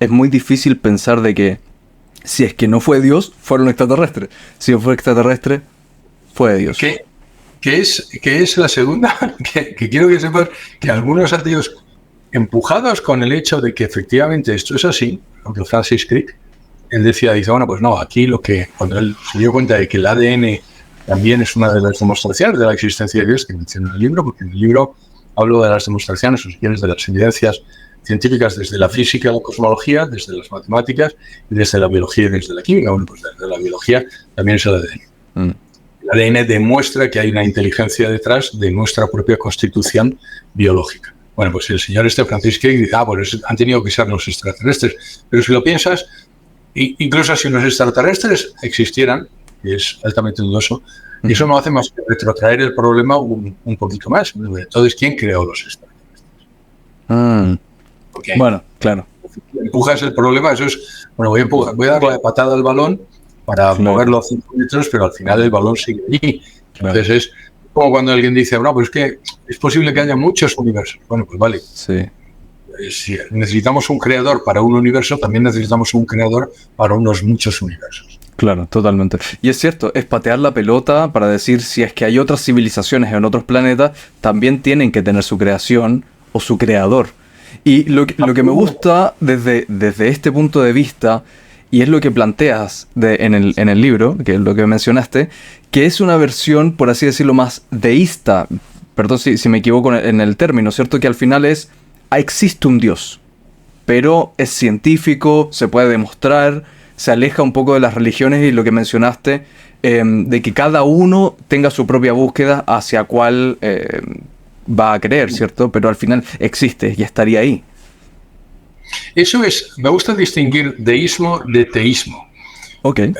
es muy difícil pensar de que si es que no fue Dios, fueron extraterrestres. Si no fue extraterrestre, fue Dios. ¿Qué es la segunda? que quiero que sepas que algunos ateos, empujados con el hecho de que efectivamente esto es así, aunque Francis Crick, él dice, bueno, pues no, aquí cuando él se dio cuenta de que el ADN también es una de las demostraciones de la existencia de Dios, que menciona en el libro, porque en el libro hablo de las demostraciones, o si quieres, de las evidencias científicas desde la física, la cosmología, desde las matemáticas y desde la biología y desde la química. Bueno, pues desde la biología también es el ADN. El ADN demuestra que hay una inteligencia detrás de nuestra propia constitución biológica. Bueno, pues el señor Francis Crick dice, pues han tenido que ser los extraterrestres. Pero si lo piensas, incluso si los extraterrestres existieran, que es altamente dudoso, y eso no hace más que retrotraer el problema un poquito más. Entonces, ¿quién creó los extraterrestres? Okay. Bueno, claro. Empujas el problema, eso es, voy a dar la patada al balón para moverlo a 5 metros, pero al final el balón sigue allí. Entonces es como cuando alguien dice, pues es que es posible que haya muchos universos. Bueno, pues vale. Sí. Si necesitamos un creador para un universo, también necesitamos un creador para muchos universos. Claro, totalmente. Y es cierto, es patear la pelota para decir si es que hay otras civilizaciones en otros planetas, también tienen que tener su creación o su creador. Y lo que me gusta desde este punto de vista, y es lo que planteas en el libro, que es lo que mencionaste, que es una versión, por así decirlo, más deísta, perdón si me equivoco en el término, ¿cierto? Que al final existe un Dios, pero es científico, se puede demostrar, se aleja un poco de las religiones y lo que mencionaste, de que cada uno tenga su propia búsqueda hacia cuál va a creer, ¿cierto? Pero al final existe y estaría ahí. Eso me gusta distinguir deísmo de teísmo. Okay.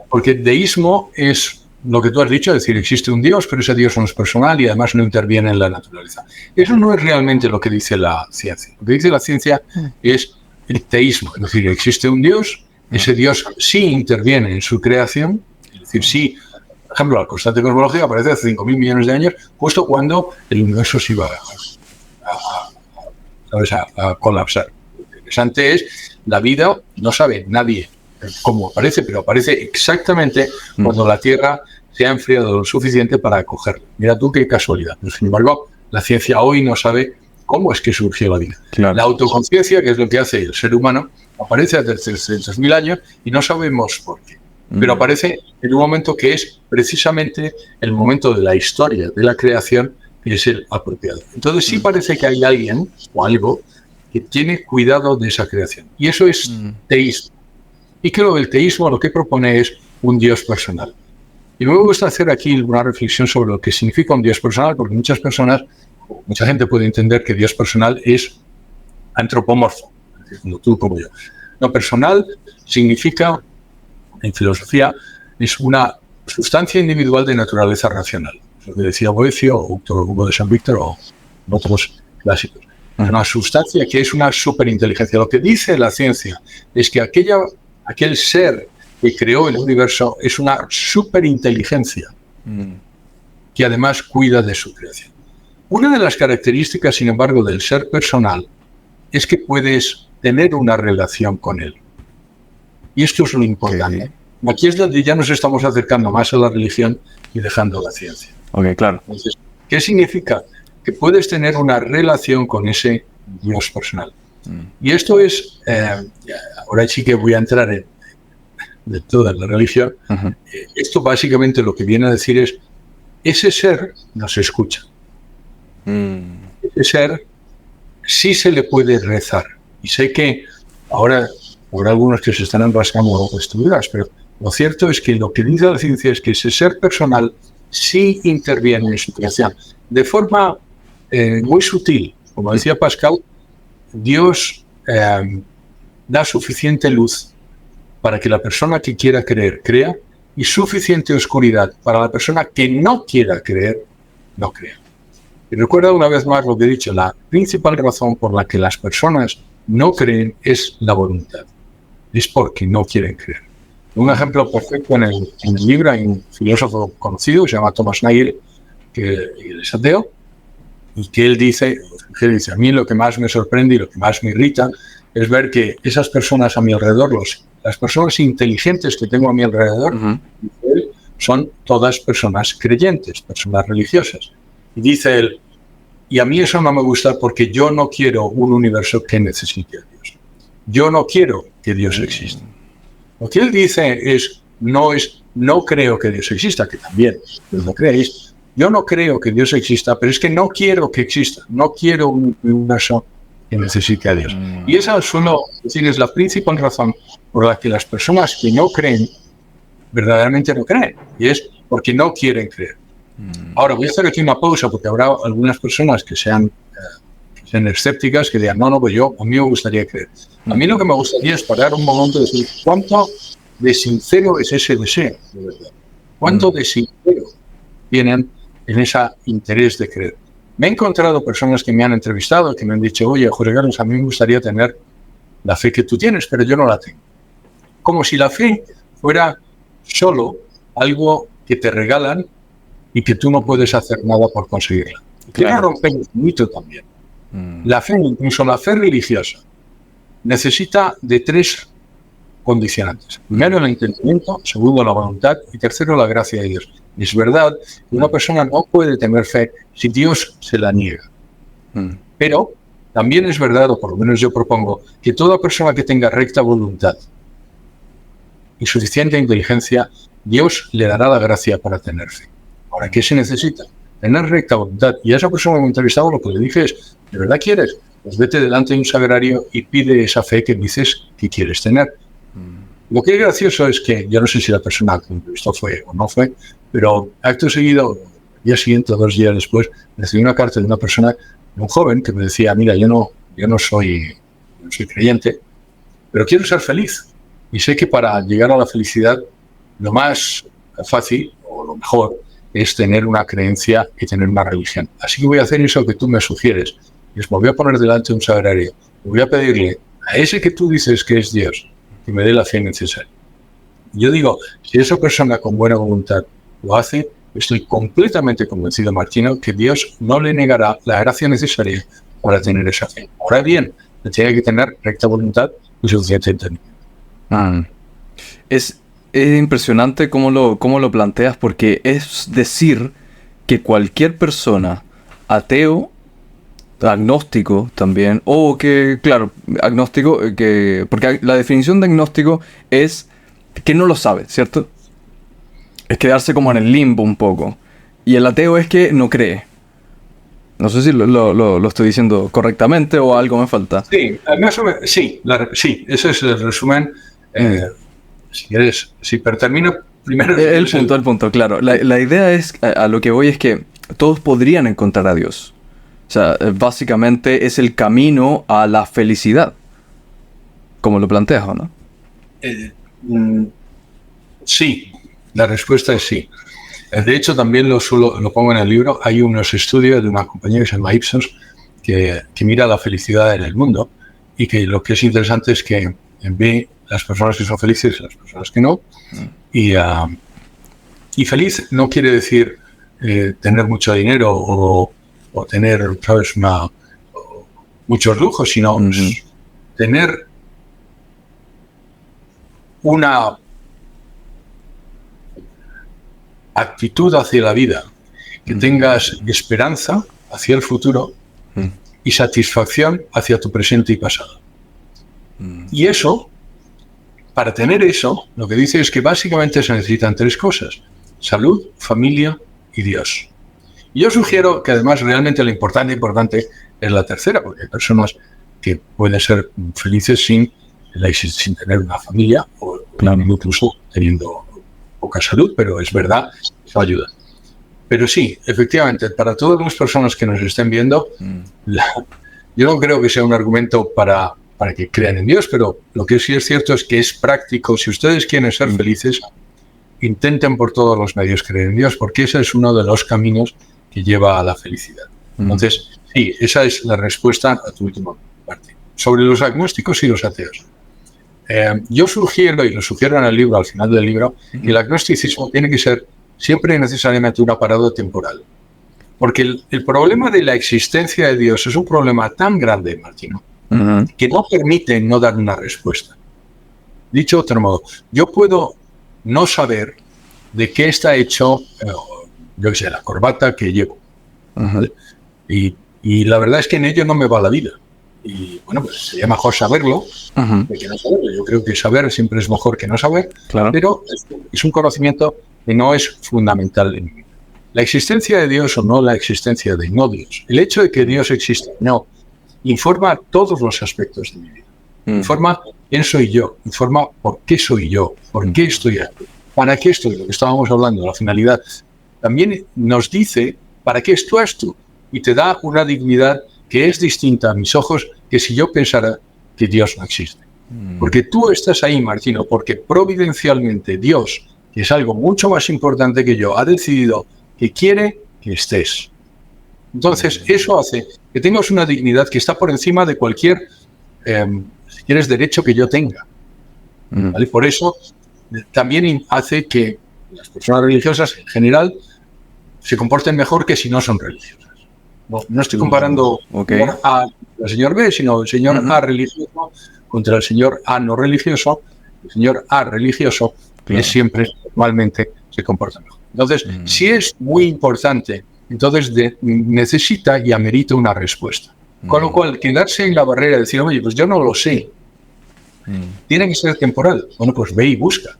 Porque deísmo es lo que tú has dicho, es decir, existe un Dios, pero ese Dios no es personal y además no interviene en la naturaleza. Eso no es realmente lo que dice la ciencia. Lo que dice la ciencia es el teísmo, es decir, existe un Dios, ese Dios sí interviene en su creación, es decir, sí, por ejemplo, la constante cosmológica aparece hace 5.000 millones de años, justo cuando el universo se iba a ¿sabes?, a colapsar. Lo interesante es, la vida no sabe nadie cómo aparece, pero aparece exactamente cuando la Tierra se ha enfriado lo suficiente para acogerla. Mira tú qué casualidad. Pero, sin embargo, la ciencia hoy no sabe cómo es que surgió la vida. Claro. La autoconciencia, que es lo que hace el ser humano, aparece hace 300.000 años y no sabemos por qué. Pero aparece en un momento que es precisamente el momento de la historia, de la creación, que es el apropiado. Entonces sí parece que hay alguien o algo que tiene cuidado de esa creación. Y eso es teísmo. Y creo que el teísmo lo que propone es un Dios personal. Y me gusta hacer aquí una reflexión sobre lo que significa un Dios personal, porque mucha gente puede entender que Dios personal es antropomorfo, es decir, como tú, como yo. No, personal significa, en filosofía, es una sustancia individual de naturaleza racional. Lo que decía Boecio, o Hugo de San Víctor, o otros clásicos. Es una sustancia que es una superinteligencia. Lo que dice la ciencia es que aquel ser que creó el universo es una superinteligencia que además cuida de su creación. Una de las características, sin embargo, del ser personal es que puedes tener una relación con él. Y esto es lo importante. Okay. Aquí es donde ya nos estamos acercando más a la religión y dejando la ciencia. Ok, claro. Entonces, ¿qué significa? Que puedes tener una relación con ese Dios personal. Y esto es, ahora sí que voy a entrar de toda la religión. Esto básicamente lo que viene a decir es, ese ser nos escucha. Ese ser sí se le puede rezar. Y sé que ahora habrá algunos que se estarán rascando las vestiduras, pero lo cierto es que lo que dice la ciencia es que ese ser personal sí interviene en su creación. De forma muy sutil, como decía Pascal, Dios da suficiente luz para que la persona que quiera creer, crea, y suficiente oscuridad para la persona que no quiera creer, no crea. Y recuerda una vez más lo que he dicho, la principal razón por la que las personas no creen es la voluntad. Es porque no quieren creer. Un ejemplo perfecto en el libro hay un filósofo conocido, se llama Thomas Nagel, que es ateo, y que él dice, a mí lo que más me sorprende y lo que más me irrita es ver que esas personas a mi alrededor, las personas inteligentes que tengo a mi alrededor, son todas personas creyentes, personas religiosas. Y dice él, y a mí eso no me gusta porque yo no quiero un universo que necesite a Dios. Yo no quiero que Dios exista. Lo que él dice es no creo que Dios exista, que también lo creéis. Yo no creo que Dios exista, pero es que no quiero que exista. No quiero un universo que necesite a Dios. Y esa suelo decir es la principal razón por la que las personas que no creen verdaderamente no creen. Y es porque no quieren creer. Ahora voy a hacer aquí una pausa porque habrá algunas personas que sean escépticas que digan, no, pues a mí me gustaría creer. A mí lo que me gustaría es parar un momento y decir, ¿cuánto de sincero es ese deseo, de verdad? ¿Cuánto de sincero tienen en ese interés de creer? Me he encontrado personas que me han entrevistado, que me han dicho, oye, José Carlos, a mí me gustaría tener la fe que tú tienes, pero yo no la tengo. Como si la fe fuera solo algo que te regalan y que tú no puedes hacer nada por conseguirla. Quiero romper el mito también. La fe, incluso la fe religiosa, necesita de 3 condicionantes. Primero, el entendimiento. Segundo, la voluntad. Y tercero, la gracia de Dios. Y es verdad que una persona no puede tener fe si Dios se la niega. Pero también es verdad, o por lo menos yo propongo, que toda persona que tenga recta voluntad y suficiente inteligencia, Dios le dará la gracia para tener fe. Ahora, ¿qué se necesita? Tener recta voluntad. Y a esa persona que me ha entrevistado lo que le dije es, ¿de verdad quieres? Pues vete delante de un sagrario y pide esa fe que dices que quieres tener. Lo que es gracioso es que, yo no sé si la persona que me entrevistó fue o no fue, pero acto seguido, el día siguiente, 2 días después, recibí una carta de una persona, de un joven, que me decía, mira, yo no soy creyente, pero quiero ser feliz. Y sé que para llegar a la felicidad, lo más fácil, o lo mejor, es tener una creencia y tener una religión. Así que voy a hacer eso que tú me sugieres. Y me voy a poner delante de un sagrario. Y voy a pedirle a ese que tú dices que es Dios, que me dé la fe necesaria. Yo digo, si esa persona con buena voluntad lo hace, estoy completamente convencido, Martino, que Dios no le negará la gracia necesaria para tener esa fe. Ahora bien, tiene que tener recta voluntad y suficiente entendimiento. Es impresionante cómo lo planteas, porque es decir que cualquier persona, ateo, agnóstico también, o que, claro, agnóstico, porque la definición de agnóstico es que no lo sabe, ¿cierto? Es quedarse como en el limbo un poco. Y el ateo es que no cree. No sé si lo estoy diciendo correctamente o algo me falta. Sí, sí, ese es el resumen. Si quieres, pero termino primero. El punto, claro. La idea es, a lo que voy es que todos podrían encontrar a Dios. O sea, básicamente es el camino a la felicidad. Como lo planteas, ¿o no? Sí, la respuesta es sí. De hecho, también lo pongo en el libro. Hay unos estudios de una compañía que se llama Ipsos que mira la felicidad en el mundo, y que lo que es interesante es que ve las personas que son felices y las personas que no. Y feliz no quiere decir tener mucho dinero o tener, ¿sabes?, muchos lujos, sino tener una actitud hacia la vida, que tengas esperanza hacia el futuro y satisfacción hacia tu presente y pasado. Y eso, para tener eso, lo que dice es que básicamente se necesitan 3 cosas: salud, familia y Dios. Y yo sugiero que además realmente lo importante es la tercera, porque hay personas que pueden ser felices sin tener una familia, o incluso teniendo poca salud, pero es verdad, eso ayuda. Pero sí, efectivamente, para todas las personas que nos estén viendo, yo no creo que sea un argumento para que crean en Dios, pero lo que sí es cierto es que es práctico. Si ustedes quieren ser felices, intenten por todos los medios creer en Dios, porque ese es uno de los caminos que lleva a la felicidad. Entonces, sí, esa es la respuesta a tu última parte. Sobre los agnósticos y los ateos. Yo sugiero, y lo sugiero en el libro, al final del libro, que el agnosticismo tiene que ser siempre necesariamente un aparato temporal. Porque el problema de la existencia de Dios es un problema tan grande, Martino, que no permite no dar una respuesta. Dicho de otro modo, yo puedo no saber de qué está hecho, yo qué sé, la corbata que llevo. ¿Vale? Y la verdad es que en ello no me va la vida. Y bueno, pues sería mejor saberlo que no saberlo. Yo creo que saber siempre es mejor que no saber, pero es un conocimiento que no es fundamental en mi vida. La existencia de Dios o no la existencia de no Dios, el hecho de que Dios exista o no, informa todos los aspectos de mi vida. Informa quién soy yo, informa por qué soy yo, por qué estoy aquí, para qué estoy, lo que estábamos hablando, la finalidad. También nos dice para qué estás tú, y te da una dignidad que es distinta a mis ojos que si yo pensara que Dios no existe. Porque tú estás ahí, Martino, porque providencialmente Dios, que es algo mucho más importante que yo, ha decidido que quiere que estés. Entonces, eso hace que tengas una dignidad que está por encima de cualquier, si quieres, derecho que yo tenga. ¿Vale? Por eso, también hace que las personas religiosas, en general, se comporten mejor que si no son religiosas. No estoy comparando A al señor B, sino el señor A religioso contra el señor A no religioso. El señor A religioso es siempre, normalmente, se comporta mejor. Entonces, si es muy importante, entonces necesita y amerita una respuesta. Con lo cual, quedarse en la barrera y decir, oye, pues yo no lo sé, tiene que ser temporal. Bueno, pues ve y busca.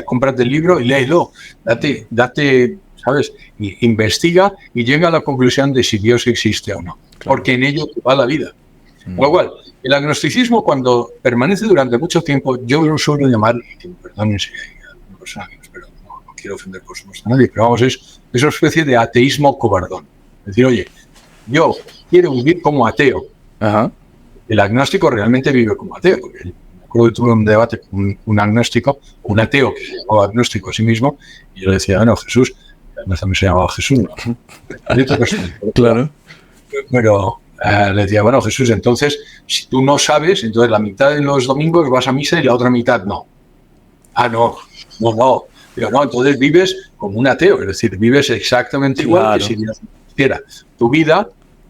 Cómprate el libro y léelo. Date, ¿sabes? Investiga y llega a la conclusión de si Dios existe o no. Porque en ello va la vida. Con lo cual, el agnosticismo, cuando permanece durante mucho tiempo, yo lo suelo llamar, que perdonen si hay alguna persona que no quiero ofender por supuesto a nadie, pero vamos, es una especie de ateísmo cobardón. Es decir, oye, yo quiero vivir como ateo. El agnóstico realmente vive como ateo, porque me acuerdo que tuve un debate con un agnóstico, un ateo que se llamaba agnóstico a sí mismo, y yo le decía, bueno, Jesús, además también se llamaba Jesús, ¿no? Claro. Pero le decía, bueno, Jesús, entonces, si tú no sabes, entonces la mitad de los domingos vas a misa y la otra mitad no. No. Pero no, entonces vives como un ateo, es decir, vives exactamente igual que si Dios quisiera. Tu vida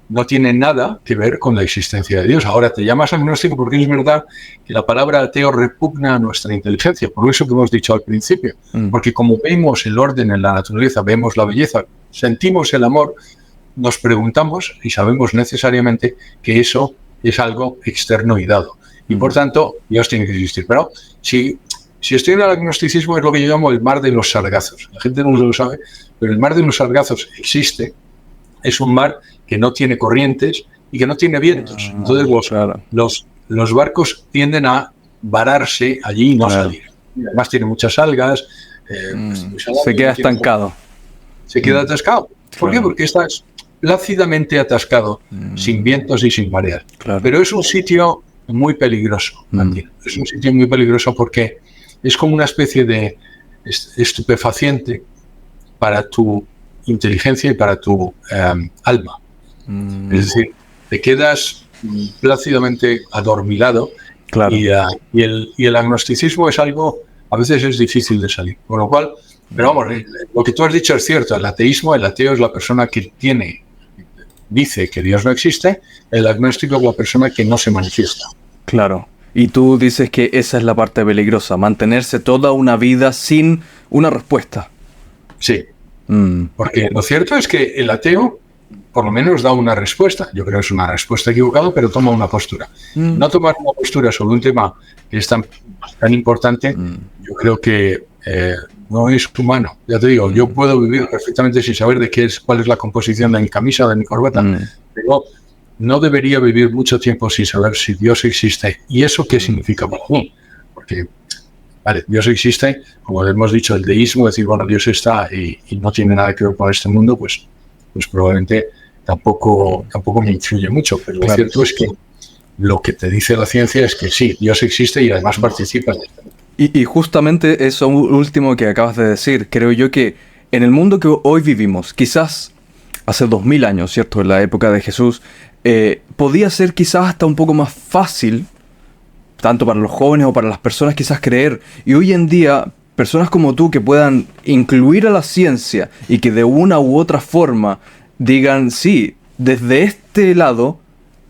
no tiene nada que ver con la existencia de Dios. Ahora te llamas agnóstico porque es verdad que la palabra ateo repugna a nuestra inteligencia, por eso que hemos dicho al principio. Porque como vemos el orden en la naturaleza, vemos la belleza, sentimos el amor, nos preguntamos y sabemos necesariamente que eso es algo externo y dado. Y por tanto, Dios tiene que existir. Pero si estoy en el agnosticismo es lo que yo llamo el mar de los sargazos. La gente no lo sabe, pero el mar de los sargazos existe. Es un mar que no tiene corrientes y que no tiene vientos. Entonces los barcos tienden a vararse allí y no salir. Y además tiene muchas algas. Se queda estancado. Se queda atascado. ¿Por qué? Porque estás plácidamente atascado, sin vientos y sin mareas. Pero es un sitio muy peligroso, Martín. Es un sitio muy peligroso porque es como una especie de estupefaciente para tu inteligencia y para tu alma. Es decir, te quedas plácidamente adormilado y el agnosticismo es algo, a veces es difícil de salir. Con lo cual, pero vamos, lo que tú has dicho es cierto, el ateo es la persona que dice que Dios no existe, el agnóstico es la persona que no se manifiesta. Claro. Y tú dices que esa es la parte peligrosa, mantenerse toda una vida sin una respuesta. Sí. Porque lo cierto es que el ateo por lo menos da una respuesta. Yo creo que es una respuesta equivocada, pero toma una postura. No tomar una postura sobre un tema que es tan importante, yo creo que no es humano. Ya te digo, yo puedo vivir perfectamente sin saber cuál es la composición de mi camisa o de mi corbata, pero no debería vivir mucho tiempo sin saber si Dios existe. ¿Y eso qué significa para mí? Porque, vale, Dios existe, como hemos dicho, el deísmo, decir, bueno, Dios está y no tiene nada que ver con este mundo, pues probablemente tampoco me influye mucho. Pero lo cierto es que lo que te dice la ciencia es que sí, Dios existe y además participa en esto. Y justamente eso último que acabas de decir, creo yo que en el mundo que hoy vivimos, quizás hace 2000 años, ¿cierto? En la época de Jesús, podía ser quizás hasta un poco más fácil, tanto para los jóvenes o para las personas quizás creer. Y hoy en día, personas como tú que puedan incluir a la ciencia y que de una u otra forma digan, sí, desde este lado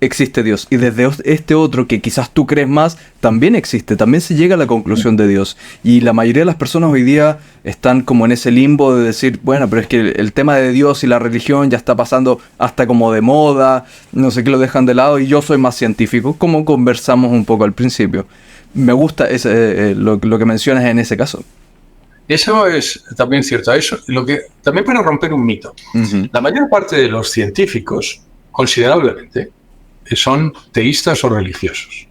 existe Dios y desde este otro que quizás tú crees más, también existe, también se llega a la conclusión de Dios. Y la mayoría de las personas hoy día están como en ese limbo de decir, bueno, pero es que el tema de Dios y la religión ya está pasando hasta como de moda, no sé qué, lo dejan de lado y yo soy más científico, como conversamos un poco al principio. Me gusta lo que mencionas en ese caso. Eso es también cierto. Eso, también para romper un mito. La mayor parte de los científicos, considerablemente, son teístas o religiosos.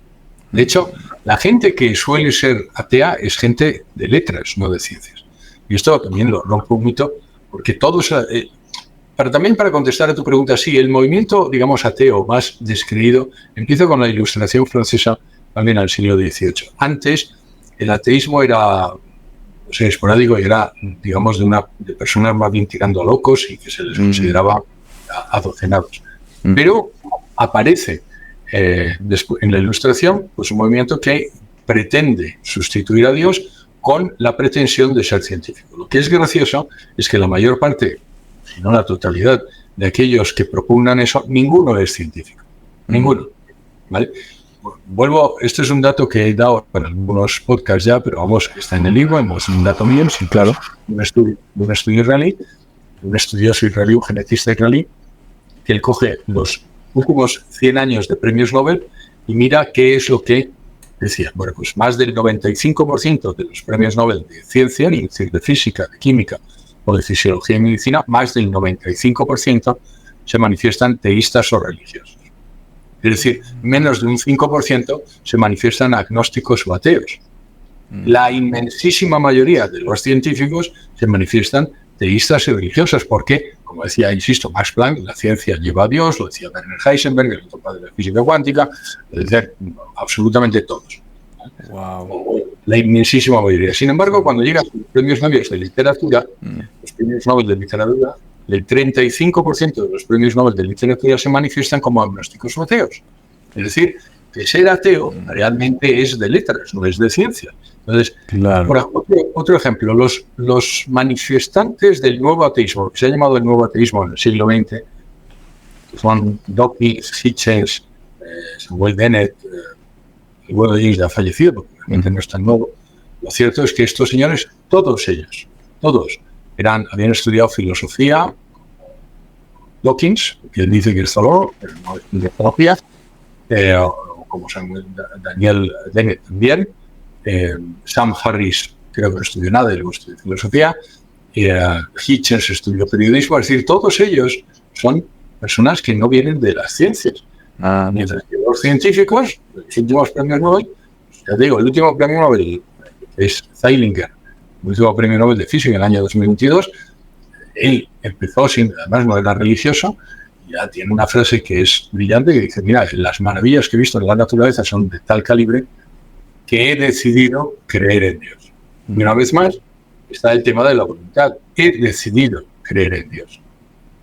De hecho, la gente que suele ser atea es gente de letras, no de ciencias. Y esto también lo rompe un mito, porque todos... también para contestar a tu pregunta, sí, el movimiento, digamos, ateo más descreído empieza con la Ilustración francesa también al siglo XVIII. Antes, el ateísmo era esporádico y era, digamos, de personas más bien tirando a locos y que se les consideraba adocenados. Pero aparece en la Ilustración pues un movimiento que pretende sustituir a Dios con la pretensión de ser científico. Lo que es gracioso es que la mayor parte, si no la totalidad, de aquellos que propugnan eso, ninguno es científico. Ninguno. ¿Vale? Este es un dato que he dado para algunos podcasts ya, pero vamos, está en el libro, es un dato mío, sí, claro, un estudio israelí, un estudioso israelí, un genetista israelí, que él coge los últimos 100 años de premios Nobel y mira qué es lo que decía. Bueno, pues más del 95% de los premios Nobel de ciencia, es decir, de física, de química o de fisiología y medicina, más del 95% se manifiestan teístas o religiosos. Es decir, menos de un 5% se manifiestan agnósticos o ateos. La inmensísima mayoría de los científicos se manifiestan teístas y religiosas, porque, como decía, insisto, Max Planck, la ciencia lleva a Dios, lo decía Werner Heisenberg, el otro padre de la física cuántica, es decir, absolutamente todos. Wow. La inmensísima mayoría. Sin embargo, cuando llegan los premios Nobel de literatura, los premios Nobel de literatura, el 35% de los premios Nobel de literatura se manifiestan como agnósticos o ateos. Es decir, que ser ateo realmente es de letras, no es de ciencia. Entonces, claro. Otro ejemplo, los manifestantes del nuevo ateísmo, que se ha llamado el nuevo ateísmo en el siglo XX, Son Dawkins, Hitchens, Samuel Dennett, el bueno de James ya ha fallecido, porque realmente no es tan nuevo. Lo cierto es que estos señores, todos ellos, habían estudiado filosofía. Dawkins, que él dice que es zoólogo, pero no estudia filosofía, como Daniel Dennett también. Sam Harris creo que no estudió nada, y luego estudió filosofía. Hitchens estudió periodismo. Es decir, todos ellos son personas que no vienen de las ciencias. Mientras que los científicos, los últimos premios Nobel, ya te digo, el último premio Nobel es Zeilinger, el último premio Nobel de física en el año 2022. Él empezó además no era religioso, ya tiene una frase que es brillante, que dice: mira, las maravillas que he visto en la naturaleza son de tal calibre que he decidido creer en Dios. Y una vez más está el tema de la voluntad. He decidido creer en Dios.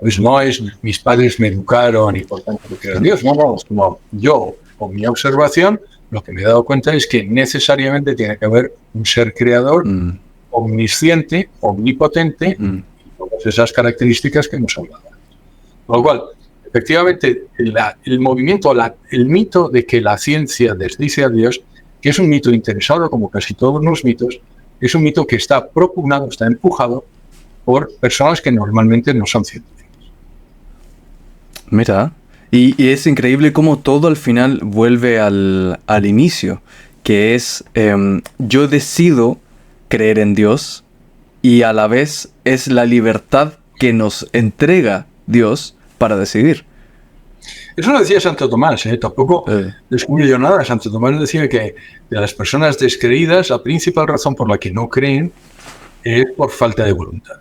Pues no es mis padres me educaron y por tanto creo en Dios. No, es como yo, con mi observación, lo que me he dado cuenta es que necesariamente tiene que haber un ser creador omnisciente, omnipotente, y todas esas características que hemos hablado. Con lo cual, efectivamente, el movimiento, el mito de que la ciencia desdice a Dios, que es un mito interesado, como casi todos los mitos, es un mito que está propugnado, está empujado por personas que normalmente no son científicas. Mira, y es increíble cómo todo al final vuelve al inicio, que es yo decido creer en Dios y a la vez es la libertad que nos entrega Dios para decidir. Eso lo decía Santo Tomás, tampoco descubrí yo nada. Santo Tomás decía que de las personas descreídas, la principal razón por la que no creen es por falta de voluntad.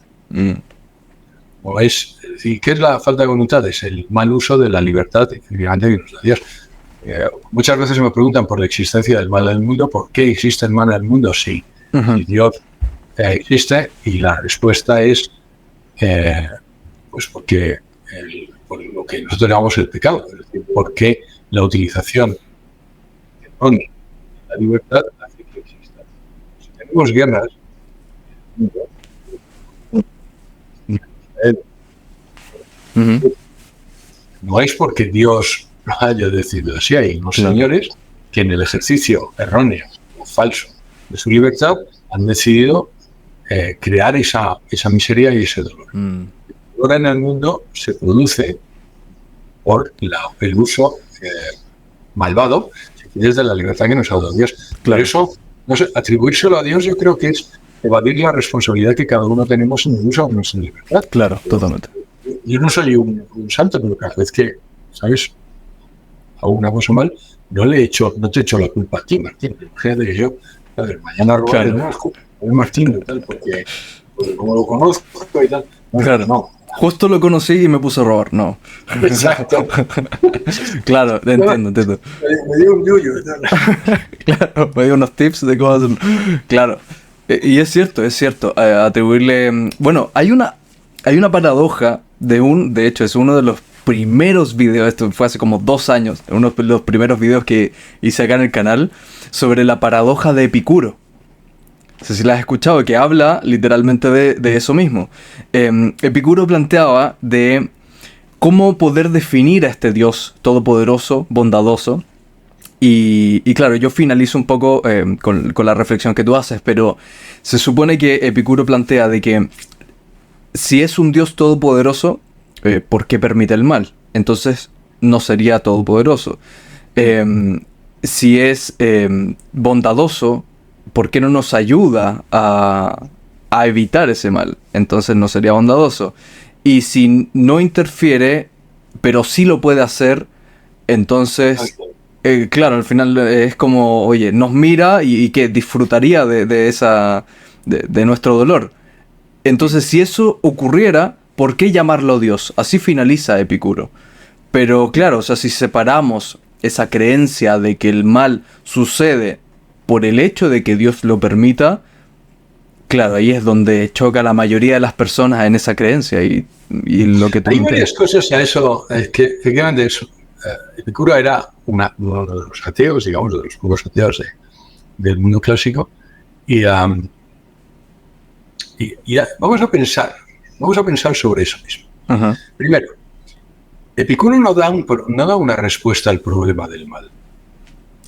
¿Qué es la falta de voluntad? Es el mal uso de la libertad que nos da Dios. Muchas veces me preguntan por la existencia del mal en el mundo. ¿Por qué existe el mal en el mundo? Sí, si Dios existe, y la respuesta es pues porque por lo que nosotros llamamos el pecado, es decir, porque la utilización de la libertad hace que exista. Si tenemos guerras, no es porque Dios lo haya decidido así. Hay unos señores que en el ejercicio erróneo o falso de su libertad han decidido crear esa miseria y ese dolor. Ahora en el mundo se produce por el uso malvado, si quieres, de la libertad que nos ha dado Dios. Por eso, no sé, atribuírselo a Dios yo creo que es evadir la responsabilidad que cada uno tenemos en el uso de nuestra libertad. Claro, totalmente. Yo no soy un santo, pero cada vez que, ¿sabes?, hago una cosa mal, no te echo la culpa a ti, Martín. Fíjate que yo, a ver, mañana robaré a Martín y tal, porque como lo conozco y tal. Claro, no. Justo lo conocí y me puse a robar, no. Exacto. Claro, entiendo. Me dio un yuyo. Claro, me dio unos tips de cómo hacerlo. Claro. Y es cierto, atribuirle... Bueno, hay una paradoja de hecho, es uno de los primeros videos, esto fue hace como 2 años, uno de los primeros videos que hice acá en el canal, sobre la paradoja de Epicuro. No sé si la has escuchado, que habla literalmente de eso mismo. Epicuro planteaba de cómo poder definir a este Dios todopoderoso, bondadoso. Y claro, yo finalizo un poco con la reflexión que tú haces, pero se supone que Epicuro plantea de que si es un Dios todopoderoso, ¿por qué permite el mal? Entonces no sería todopoderoso. Si es bondadoso, ¿por qué no nos ayuda a evitar ese mal? Entonces no sería bondadoso. Y si no interfiere, pero sí lo puede hacer, entonces... claro, al final es como, oye, nos mira y que disfrutaría de nuestro dolor. Entonces, si eso ocurriera, ¿por qué llamarlo Dios? Así finaliza Epicuro. Pero claro, o sea, si separamos esa creencia de que el mal sucede por el hecho de que Dios lo permita, claro, ahí es donde choca la mayoría de las personas en esa creencia y lo que tú hay varias cosas a eso, es que efectivamente eso. Epicuro era uno de los ateos, digamos, de los pocos ateos del mundo clásico. Y vamos a pensar sobre eso mismo. Ajá. Primero, Epicuro no da una respuesta al problema del mal.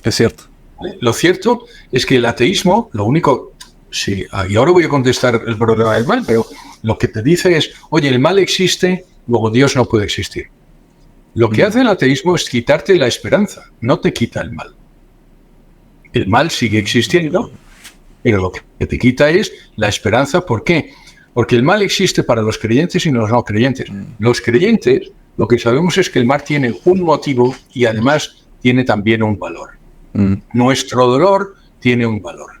Es cierto. ¿Vale? Lo cierto es que el ateísmo, lo único... Sí, y ahora voy a contestar el problema del mal, pero lo que te dice es, oye, el mal existe, luego Dios no puede existir. Lo que hace el ateísmo es quitarte la esperanza, no te quita el mal. El mal sigue existiendo, pero lo que te quita es la esperanza. ¿Por qué? Porque el mal existe para los creyentes y los no creyentes. Los creyentes, lo que sabemos es que el mal tiene un motivo y además tiene también un valor. Nuestro dolor tiene un valor.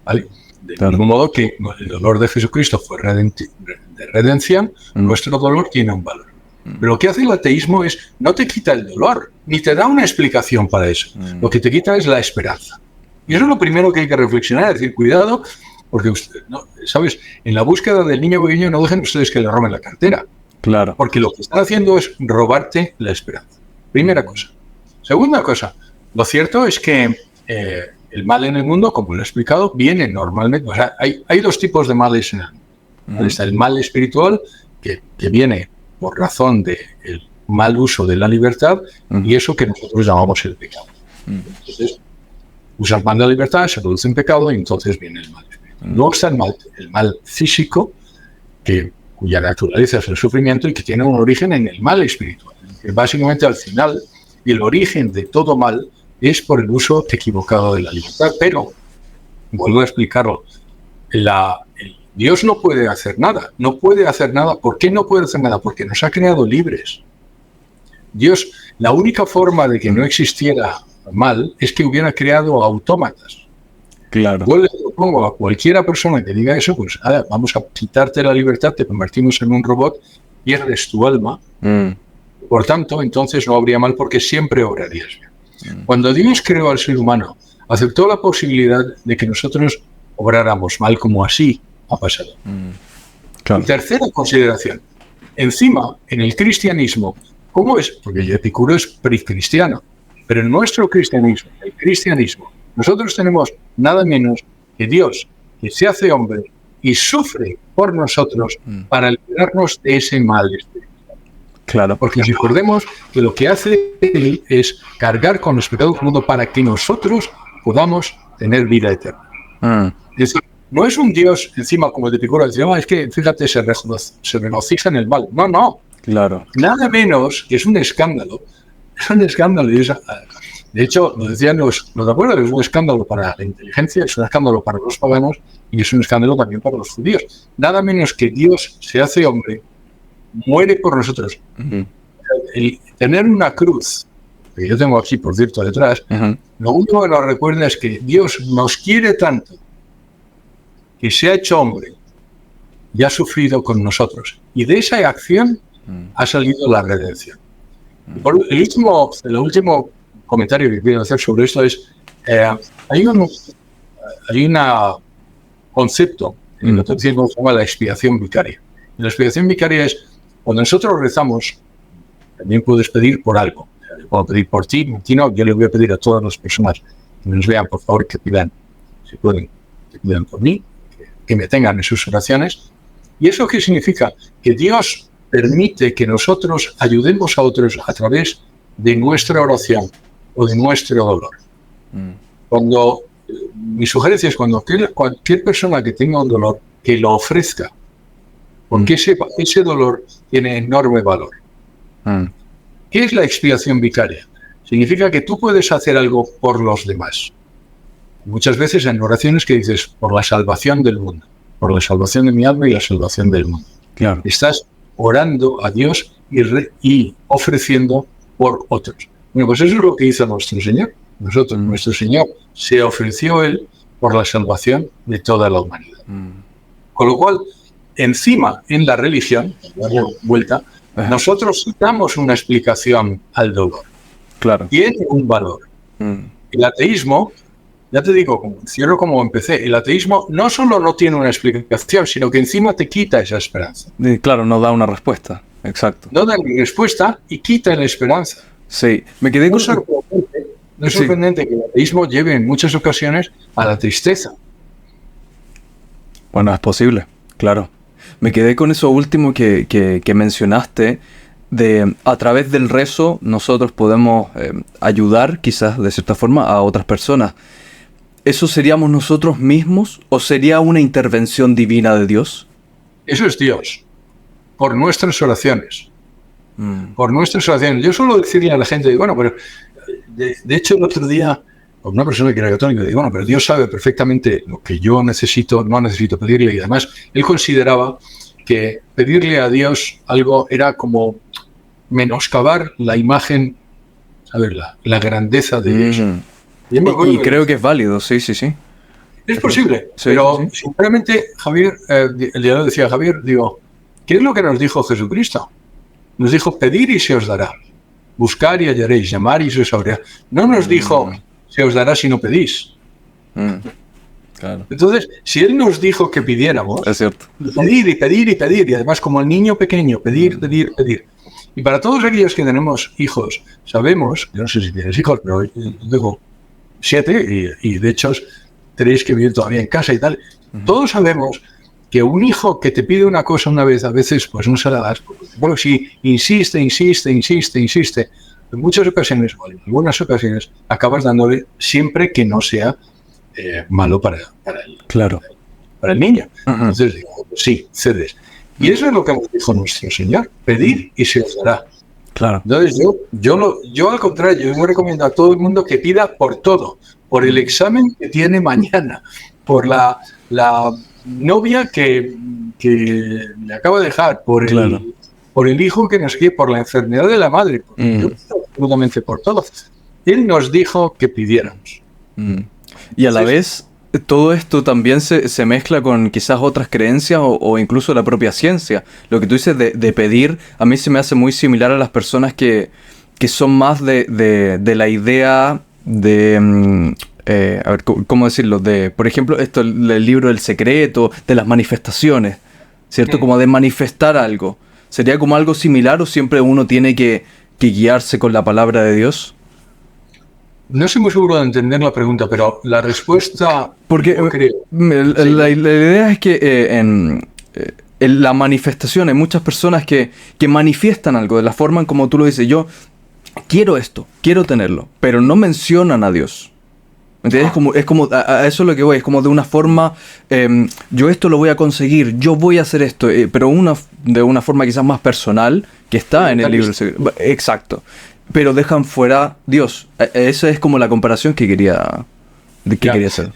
¿Vale? De mismo modo que el dolor de Jesucristo fue de redención, nuestro dolor tiene un valor. Pero lo que hace el ateísmo es, no te quita el dolor, ni te da una explicación para eso. Lo que te quita es la esperanza. Y eso es lo primero que hay que reflexionar, es decir, cuidado, porque ¿sabes? En la búsqueda del niño pequeño no dejen ustedes que le roben la cartera. Claro. Porque lo que están haciendo es robarte la esperanza. Primera cosa. Segunda cosa, lo cierto es que el mal en el mundo, como lo he explicado, viene normalmente... O sea, hay dos tipos de males en el mundo. Está el mal espiritual, que viene por razón del mal uso de la libertad, y eso que nosotros llamamos el pecado. Entonces, usar mal de la libertad, se reduce en pecado, y entonces viene el mal espiritual. Luego está el mal físico, cuya naturaleza es el sufrimiento y que tiene un origen en el mal espiritual. Que básicamente, al final, el origen de todo mal es por el uso equivocado de la libertad. Pero, vuelvo a explicarlo, Dios no puede hacer nada. No puede hacer nada. ¿Por qué no puede hacer nada? Porque nos ha creado libres. Dios, la única forma de que no existiera mal es que hubiera creado autómatas. Claro. Yo le propongo a cualquiera persona que diga eso, pues vamos a quitarte la libertad, te convertimos en un robot, pierdes tu alma. Por tanto, entonces no habría mal porque siempre obrarías bien. Cuando Dios creó al ser humano, aceptó la posibilidad de que nosotros obráramos mal, como así ha pasado. Claro. Tercera consideración. Encima, en el cristianismo, ¿cómo es? Porque Epicuro es precristiano, pero en nuestro cristianismo, el cristianismo, nosotros tenemos nada menos que Dios, que se hace hombre y sufre por nosotros para liberarnos de ese mal espiritual. Claro. Porque recordemos que lo que hace Él es cargar con los pecados del mundo para que nosotros podamos tener vida eterna. Es decir, no es un Dios encima como el de Epicuro, es que fíjate, se regocija en el mal. No, no. Claro. Nada menos que es un escándalo. Es un escándalo. De hecho, lo decían los de acuerdo, es un escándalo para la inteligencia, es un escándalo para los paganos y es un escándalo también para los judíos. Nada menos que Dios se hace hombre, muere por nosotros. El tener una cruz, que yo tengo aquí, por cierto, detrás, lo único que nos recuerda es que Dios nos quiere tanto que se ha hecho hombre y ha sufrido con nosotros. Y de esa acción ha salido la redención. El último comentario que quiero hacer sobre esto es, hay un concepto en la teología que se llama la expiación vicaria. Y la expiación vicaria es, cuando nosotros rezamos, también puedes pedir por algo. Puedo pedir por ti, no, yo le voy a pedir a todas las personas que nos vean, por favor, que pidan, si pueden, que pidan por mí, que me tengan en sus oraciones. ¿Y eso qué significa? Que Dios permite que nosotros ayudemos a otros a través de nuestra oración o de nuestro dolor. Mi sugerencia es cualquier persona que tenga un dolor, que lo ofrezca, porque ese dolor tiene enorme valor. ¿Qué es la expiación vicaria? Significa que tú puedes hacer algo por los demás. Muchas veces en oraciones que dices, por la salvación del mundo, por la salvación de mi alma y la salvación del mundo. Claro. Estás orando a Dios y ofreciendo por otros. Bueno, pues eso es lo que hizo nuestro Señor. Nuestro Señor se ofreció Él por la salvación de toda la humanidad. Con lo cual, encima, en la religión, vuelta, nosotros damos una explicación al dolor. Claro. Tiene un valor. El ateísmo, ya te digo, cierro como empecé, el ateísmo no solo no tiene una explicación, sino que encima te quita esa esperanza. Claro, no da una respuesta, exacto. No da ni respuesta y quita la esperanza. Sí, me quedé con... No es sorprendente que el ateísmo lleve en muchas ocasiones a la tristeza. Bueno, es posible, claro. Me quedé con eso último que mencionaste, a través del rezo nosotros podemos ayudar quizás de cierta forma a otras personas. ¿Eso seríamos nosotros mismos o sería una intervención divina de Dios? Eso es Dios, por nuestras oraciones. Por nuestras oraciones. Yo suelo decirle a la gente, bueno, pero de hecho el otro día, con una persona que era católica, digo, bueno, pero Dios sabe perfectamente lo que yo necesito, no necesito pedirle, y además él consideraba que pedirle a Dios algo era como menoscabar la imagen, la grandeza de Dios. Y creo que es válido, sí. Es posible, Sí, pero sí. sinceramente, Javier, el día decía Javier, digo, ¿qué es lo que nos dijo Jesucristo? Nos dijo, pedir y se os dará, buscar y hallaréis, llamar y se os abrirá. No nos dijo, se os dará si no pedís. Claro. Entonces, si Él nos dijo que pidiéramos, Es cierto. pedir y pedir y pedir, y además como el niño pequeño, pedir, pedir, pedir. Y para todos aquellos que tenemos hijos, sabemos, yo no sé si tienes hijos, pero yo tengo 7 y de hecho 3 que viven todavía en casa y tal. Todos sabemos que un hijo que te pide una cosa una vez, a veces pues no se la das. Bueno, si insiste, en muchas ocasiones, o en algunas ocasiones, acabas dándole siempre que no sea malo para el niño. Entonces digo, pues sí, cedes. Y eso es lo que nos dijo nuestro Señor, pedir y se os dará. Claro. Entonces yo al contrario, yo recomiendo a todo el mundo que pida por todo, por el examen que tiene mañana, por la novia que le acaba de dejar, por el hijo que nos quiere, por la enfermedad de la madre, yo pido absolutamente por todo. Él nos dijo que pidiéramos. Y a la vez, todo esto también se mezcla con quizás otras creencias o incluso la propia ciencia. Lo que tú dices de pedir, a mí se me hace muy similar a las personas que son más de la idea de... a ver, ¿cómo decirlo? Por ejemplo, el libro El Secreto, de las manifestaciones, ¿cierto? Como de manifestar algo. ¿Sería como algo similar o siempre uno tiene que guiarse con la palabra de Dios? No estoy muy seguro de entender la pregunta, pero la respuesta... Porque la idea es que en la manifestación hay muchas personas que manifiestan algo de la forma en como tú lo dices. Yo quiero esto, quiero tenerlo, pero no mencionan a Dios. ¿Entiendes? Es como a eso es lo que voy, es como de una forma, yo esto lo voy a conseguir, yo voy a hacer esto, pero de una forma quizás más personal, que está en el libro. Exacto. Pero dejan fuera Dios. Esa es como la comparación que quería hacer.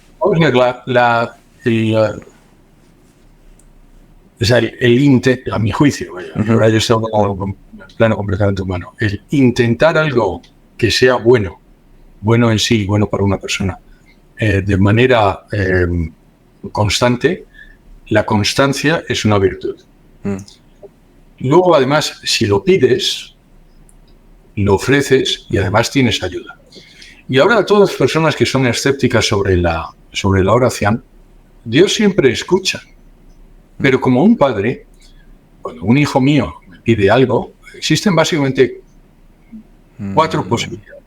A mi juicio, ahora yo estoy en plano completamente humano, el intentar algo que sea bueno en sí, bueno para una persona, de manera constante, la constancia es una virtud. Luego, además, si lo pides, lo ofreces y además tienes ayuda. Y ahora a todas las personas que son escépticas sobre la oración, Dios siempre escucha. Pero como un padre, cuando un hijo mío me pide algo, existen básicamente 4 posibilidades.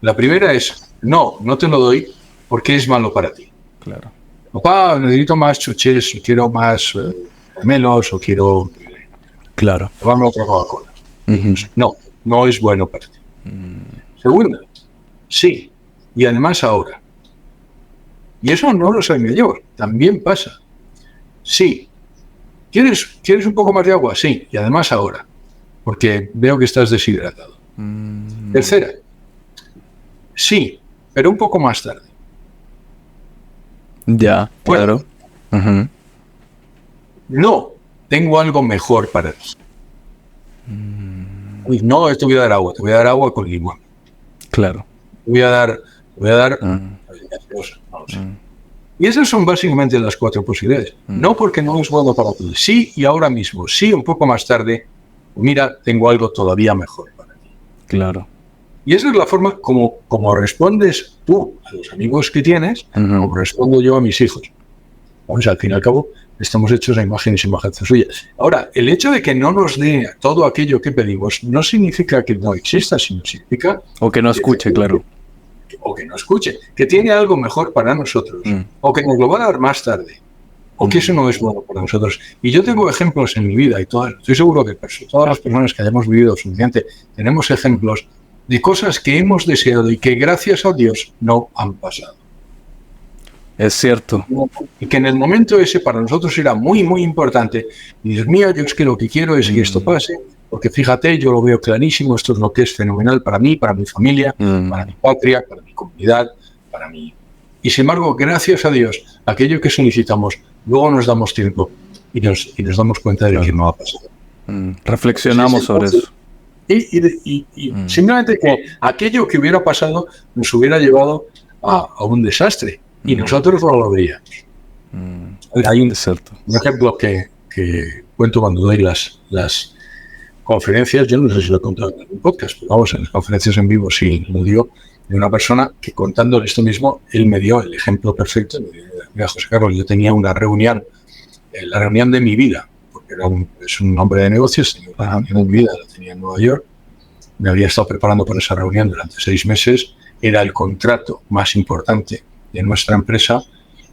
La primera es, no te lo doy porque es malo para ti. Claro. Papá, necesito más chuches, o quiero más melos, o quiero tomarme otra Coca-Cola. No es bueno para ti. Segunda, sí, y además ahora. Y eso no lo sé yo, también pasa. Sí, ¿quieres un poco más de agua? Sí, y además ahora, porque veo que estás deshidratado. Tercera, sí, pero un poco más tarde. Ya, claro. No, tengo algo mejor para ti. Uy, no, te voy a dar agua con limón. Claro. Te voy a dar no lo sé. Y esas son básicamente las 4 posibilidades. No porque no es bueno para ti. Sí, y ahora mismo. Sí, un poco más tarde. Mira, tengo algo todavía mejor para ti. Claro. Y esa es la forma como respondes tú a los amigos que tienes, como respondo yo a mis hijos. Vamos, al fin y al cabo, estamos hechos a imagen y semejanza suya. Ahora, el hecho de que no nos dé todo aquello que pedimos no significa que no exista, sino significa... O que no escuche, claro. O que no escuche, que tiene algo mejor para nosotros, o que nos lo va a dar más tarde. o que eso no es bueno para nosotros. Y yo tengo ejemplos en mi vida, y estoy seguro que todas las personas que hayamos vivido suficiente tenemos ejemplos de cosas que hemos deseado y que gracias a Dios no han pasado. Es cierto. Y que en el momento ese para nosotros era muy, muy importante. Y Dios mío, yo es que lo que quiero es que esto pase, porque fíjate, yo lo veo clarísimo, esto es lo que es fenomenal para mí, para mi familia, para mi patria, para mi comunidad, para mí. Y sin embargo, gracias a Dios, aquello que solicitamos, luego nos damos tiempo y nos damos cuenta de que no ha pasado. Reflexionamos sobre eso. Y simplemente que aquello que hubiera pasado nos hubiera llevado a un desastre. Y nosotros no lo veíamos. Hay un ejemplo que cuento cuando doy las conferencias. Yo no sé si lo he contado en algún podcast, pero vamos, en las conferencias en vivo sí lo digo, de una persona que contándole esto mismo, él me dio el ejemplo perfecto. Me dijo, mira, José Carlos, yo tenía una reunión, la reunión de mi vida, porque es un hombre de negocios, la reunión de mi vida la tenía en Nueva York, me había estado preparando para esa reunión durante 6 meses, era el contrato más importante de nuestra empresa,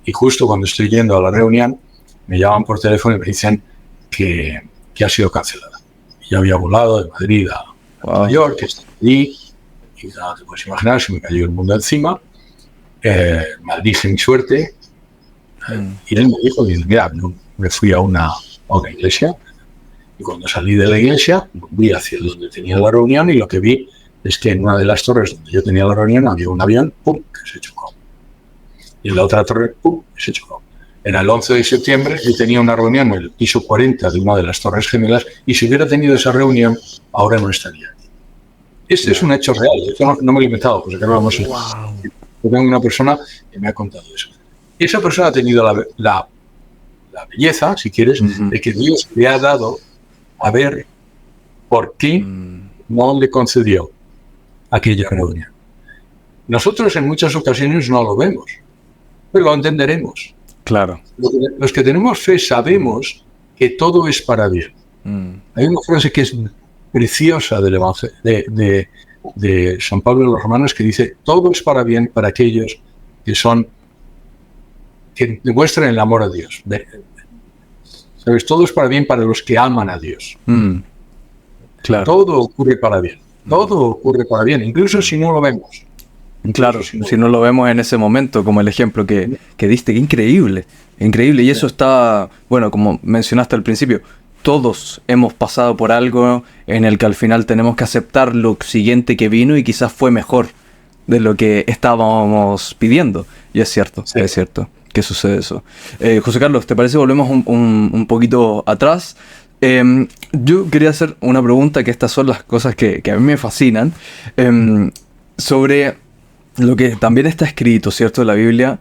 y justo cuando estoy yendo a la reunión me llaman por teléfono y me dicen que ha sido cancelada. Ya había volado de Madrid a Nueva York, que está allí, y nada, te puedes imaginar, se me cayó el mundo encima, maldije mi suerte, y él me dijo, mira, me fui a una iglesia, y cuando salí de la iglesia volví hacia donde tenía la reunión, y lo que vi es que en una de las torres donde yo tenía la reunión había un avión, ¡pum!, que se chocó. Y en la otra torre, ¡pum!, se chocó. Era el 11 de septiembre, yo tenía una reunión en el piso 40 de una de las torres gemelas, y si hubiera tenido esa reunión, ahora no estaría aquí. Este es un hecho real, yo no me lo he inventado, pues acá vamos. Yo tengo una persona que me ha contado eso. Y esa persona ha tenido la belleza, si quieres, de que Dios le ha dado a ver por qué no le concedió aquella reunión. Nosotros en muchas ocasiones no lo vemos, pero lo entenderemos. Claro. Los que tenemos fe sabemos que todo es para bien. Hay una frase que es preciosa del Evangelio de San Pablo de los Romanos que dice: todo es para bien para aquellos que demuestran el amor a Dios. ¿Sabes? Todo es para bien para los que aman a Dios. Claro. Todo ocurre para bien. Todo ocurre para bien, incluso si no lo vemos. Claro, si no lo vemos en ese momento, como el ejemplo que diste, que increíble. Y eso está, bueno, como mencionaste al principio, todos hemos pasado por algo en el que al final tenemos que aceptar lo siguiente que vino y quizás fue mejor de lo que estábamos pidiendo. Y es cierto, es cierto que sucede eso. José Carlos, ¿te parece volvemos un poquito atrás? Yo quería hacer una pregunta, que estas son las cosas que a mí me fascinan, sobre lo que también está escrito, ¿cierto?, en la Biblia.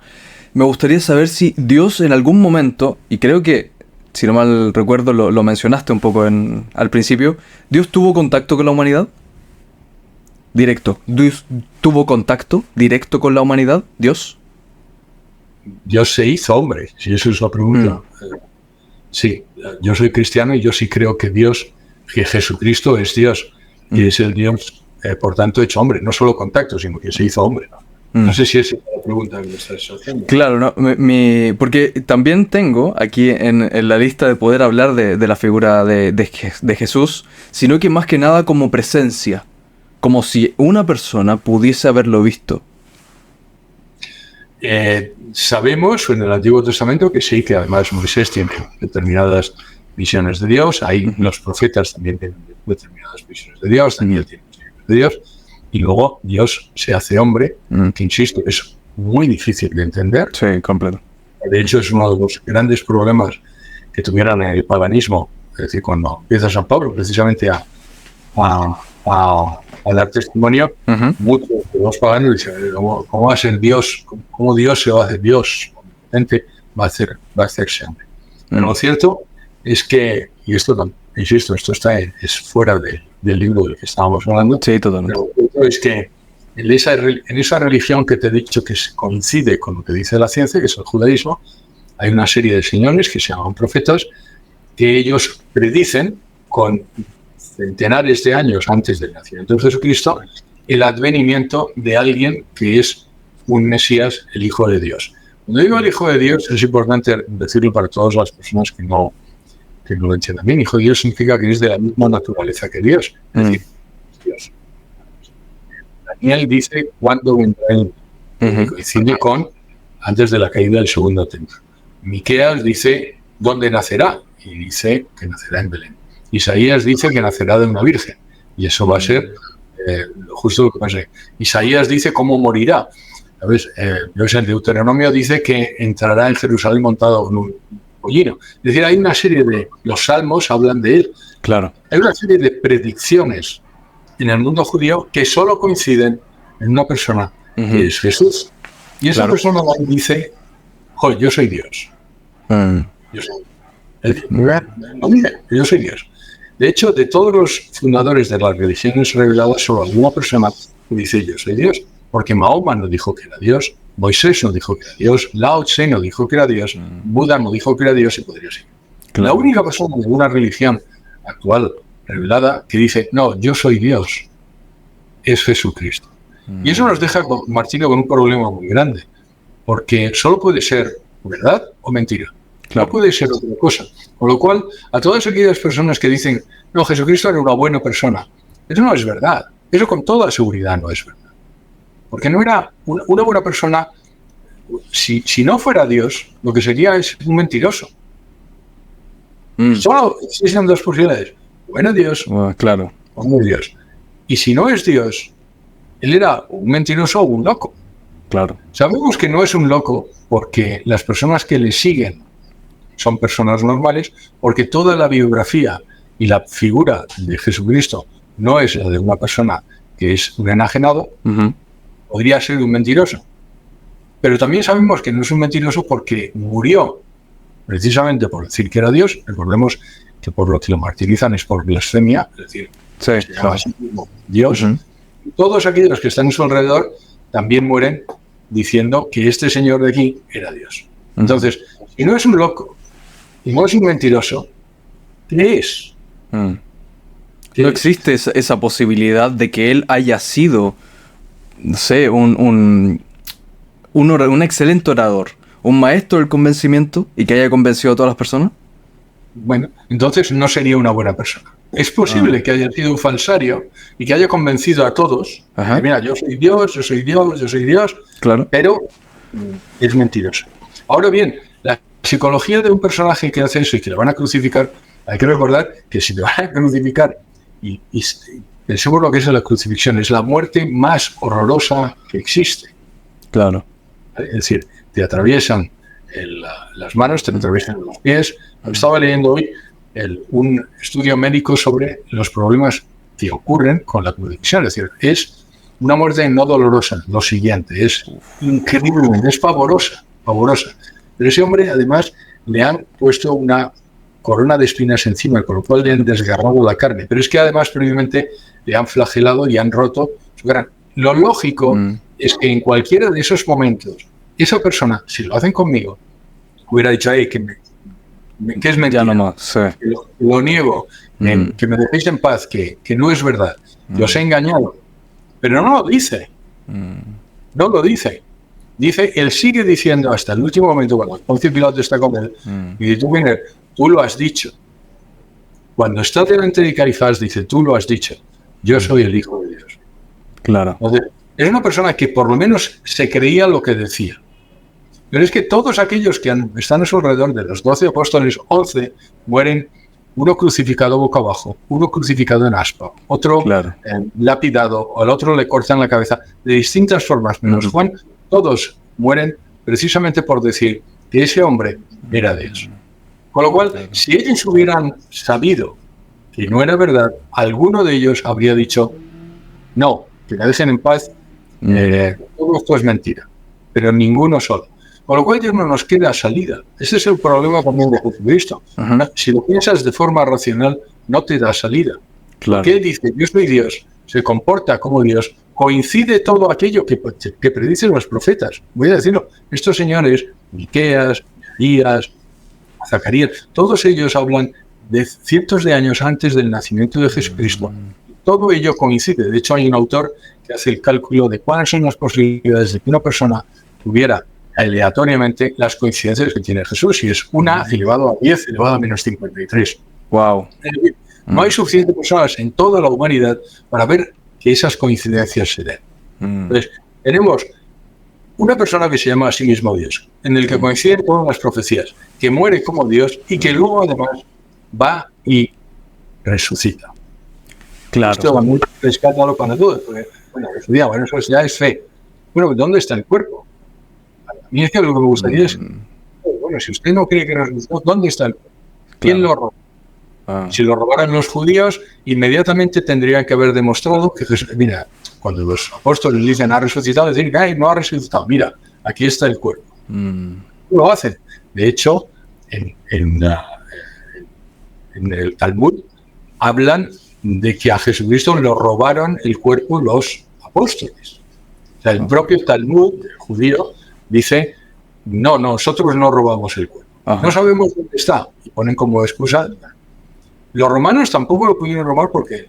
Me gustaría saber si Dios en algún momento, y creo que, si no mal recuerdo, lo mencionaste un poco al principio, ¿Dios tuvo contacto con la humanidad? Directo. ¿Dios tuvo contacto directo con la humanidad? ¿Dios? Dios se hizo hombre, si eso es la pregunta. Sí, yo soy cristiano y yo sí creo que Jesucristo es Dios, y es el Dios, por tanto, hecho hombre. No solo contacto, sino que se hizo hombre. No sé si esa es la pregunta que me estás haciendo. Claro, no, porque también tengo aquí en la lista de poder hablar de la figura de Jesús, sino que más que nada como presencia, como si una persona pudiese haberlo visto. Sabemos en el Antiguo Testamento que sí, que además Moisés tiene determinadas visiones de Dios, ahí los profetas también tienen determinadas visiones de Dios, Daniel tiene visiones de Dios, y luego Dios se hace hombre, que insisto, es muy difícil de entender. Sí, completo. De hecho, es uno de los grandes problemas que tuvieran en el paganismo, es decir, cuando empieza San Pablo precisamente a dar testimonio, muchos de los paganos dicen: ¿cómo va a ser Dios? ¿Cómo Dios se va a hacer Dios? Gente va a hacerse hombre. Pero lo cierto es que, y esto, insisto, esto es fuera del libro del que estábamos hablando. Sí, totalmente. Pero lo cierto es que en esa religión que te he dicho que coincide con lo que dice la ciencia, que es el judaísmo, hay una serie de señores que se llaman profetas, que ellos predicen con centenares de años antes del nacimiento de Jesucristo el advenimiento de alguien que es un Mesías, el Hijo de Dios. Cuando digo el Hijo de Dios, es importante decirlo para todas las personas que no lo entiendan bien. Hijo de Dios significa que es de la misma naturaleza que Dios. Es decir, Dios. Daniel dice cuándo vendrá él. Coincide con antes de la caída del segundo templo. Miqueas dice dónde nacerá y dice que nacerá en Belén. Isaías dice que nacerá de una virgen y eso va a ser justo lo que pasa. Isaías dice cómo morirá. ¿Sabes? El Deuteronomio dice que entrará en Jerusalén montado en un pollino. Es decir, hay una serie de... Los salmos hablan de él. Claro. Hay una serie de predicciones en el mundo judío que solo coinciden en una persona, que es Jesús. Y esa persona dice, joder, yo soy Dios. Yo soy Dios. De hecho, de todos los fundadores de las religiones reveladas, solo alguna persona dice yo soy Dios. Porque Mahoma no dijo que era Dios, Moisés no dijo que era Dios, Lao Tse no dijo que era Dios, Buda no dijo que era Dios y podría ser. Claro. La única persona de una religión actual revelada que dice, no, yo soy Dios, es Jesucristo. Y eso nos deja, Martino, con un problema muy grande, porque solo puede ser verdad o mentira. Claro. No puede ser otra cosa. Con lo cual, a todas aquellas personas que dicen, no, Jesucristo era una buena persona, eso no es verdad. Eso con toda seguridad no es verdad. Porque no era una buena persona, si no fuera Dios, lo que sería es un mentiroso. Solo existen dos posibilidades. Bueno, Dios. Claro. O no Dios. Y si no es Dios, él era un mentiroso o un loco. Claro. Sabemos que no es un loco porque las personas que le siguen son personas normales, porque toda la biografía y la figura de Jesucristo no es la de una persona que es un enajenado. Podría ser un mentiroso. Pero también sabemos que no es un mentiroso porque murió precisamente por decir que era Dios. Recordemos que por lo que lo martirizan es por blasfemia, es decir, se llama así mismo Dios. Todos aquellos que están a su alrededor también mueren diciendo que este señor de aquí era Dios. Entonces, si no es un loco y no es un mentiroso, ¿qué es? No existe esa posibilidad de que él haya sido, no sé, un excelente orador, un maestro del convencimiento y que haya convencido a todas las personas. Bueno, entonces no sería una buena persona. Es posible que haya sido un falsario y que haya convencido a todos. Mira, yo soy Dios, yo soy Dios, yo soy Dios. Claro. Pero es mentiroso. Ahora bien, la psicología de un personaje que hace eso y que le van a crucificar, hay que recordar que si le van a crucificar y pensemos lo que es la crucifixión, es la muerte más horrorosa que existe. Claro. Es decir, te atraviesan las manos, te atraviesan los pies. Estaba leyendo hoy un estudio médico sobre los problemas que ocurren con la crucifixión. Es decir, es una muerte no dolorosa, lo siguiente, es increíble, es pavorosa. Pero ese hombre, además, le han puesto una corona de espinas encima, con lo cual le han desgarrado la carne. Pero es que además, previamente, le han flagelado y han roto su carne. Lo lógico es que en cualquiera de esos momentos, esa persona, si lo hacen conmigo, hubiera dicho, que es mentira, ya nomás, sí. Lo niego, que me dejéis en paz, que no es verdad, que os he engañado. Pero no lo dice. No lo dice. Dice, él sigue diciendo hasta el último momento, cuando Poncio Pilato está con él, y dice, tú lo has dicho. Cuando está delante de Caifás, dice, tú lo has dicho, yo soy el Hijo de Dios. Claro. Entonces, es una persona que por lo menos se creía lo que decía. Pero es que todos aquellos que están a su alrededor, de los 12 apóstoles, 11 mueren, uno crucificado boca abajo, uno crucificado en aspa, otro lapidado, al otro le cortan la cabeza, de distintas formas, menos Juan, todos mueren precisamente por decir que ese hombre era Dios. Con lo cual, si ellos hubieran sabido que no era verdad, alguno de ellos habría dicho, no, que me dejen en paz, todo esto es mentira, pero ninguno solo. Con lo cual ya no nos queda salida. Ese es el problema también de Jesucristo. Si lo piensas de forma racional, no te da salida. Claro. Porque él dice, yo soy Dios, se comporta como Dios, coincide todo aquello que predicen los profetas. Voy a decirlo, estos señores, Miqueas, Isaías, Zacarías, todos ellos hablan de cientos de años antes del nacimiento de Jesucristo. Todo ello coincide. De hecho, hay un autor que hace el cálculo de cuáles son las posibilidades de que una persona tuviera aleatoriamente las coincidencias que tiene Jesús, y es 1 elevado a 10 elevado a menos 53. Wow. Es decir, no hay suficientes personas en toda la humanidad para ver que esas coincidencias se den. Entonces, tenemos una persona que se llama a sí mismo Dios, en el que coinciden todas las profecías, que muere como Dios y que luego además va y resucita. Claro. Esto va muy escándalo para todos, porque, bueno, eso ya es fe. Bueno, ¿dónde está el cuerpo? A mí es que lo que me gustaría es, bueno, si usted no cree que resucitó, ¿dónde está el cuerpo? ¿Quién lo robó? Si lo robaran los judíos, inmediatamente tendrían que haber demostrado que Jesús, mira, cuando los apóstoles dicen ha resucitado, decir, ay, no ha resucitado, mira, aquí está el cuerpo. Lo hacen. De hecho, en el Talmud hablan de que a Jesucristo le robaron el cuerpo los apóstoles. O sea, el propio Talmud judío dice, no, nosotros no robamos el cuerpo. No sabemos dónde está. Y ponen como excusa. Los romanos tampoco lo pudieron robar porque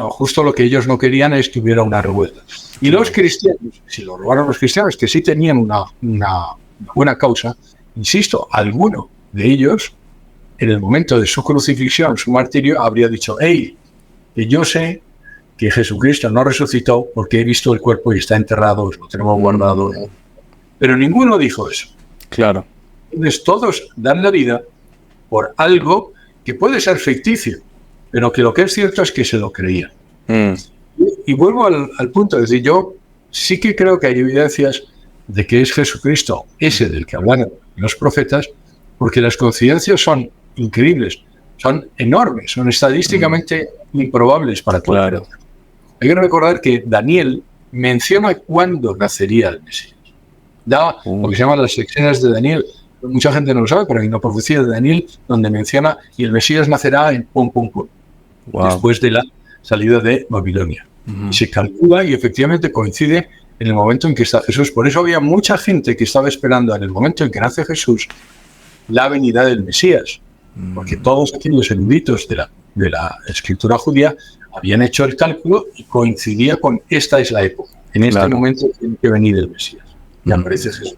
justo lo que ellos no querían es que hubiera una revuelta. Y los cristianos, si lo robaron los cristianos, que sí tenían una buena causa, insisto, alguno de ellos, en el momento de su crucifixión, su martirio, habría dicho, hey, que yo sé que Jesucristo no resucitó porque he visto el cuerpo y está enterrado, lo tenemos guardado. Pero ninguno dijo eso. Claro. Entonces todos dan la vida por algo que puede ser ficticio, pero que lo que es cierto es que se lo creían. Y vuelvo al punto, es decir, yo sí que creo que hay evidencias de que es Jesucristo ese del que hablan los profetas, porque las coincidencias son increíbles, son enormes, son estadísticamente improbables para todo. Claro. Hay que recordar que Daniel menciona cuándo nacería el Mesías. Da lo que se llaman las escenas de Daniel. Mucha gente no lo sabe, pero hay una profecía de Daniel donde menciona y el Mesías nacerá en pum, pum, pum, después de la salida de Babilonia. Y se calcula y efectivamente coincide en el momento en que está Jesús. Por eso había mucha gente que estaba esperando en el momento en que nace Jesús la venida del Mesías, porque todos aquellos eruditos de la escritura judía habían hecho el cálculo y coincidía con esta es la época. En este momento tiene que venir el Mesías. Y aparece Jesús.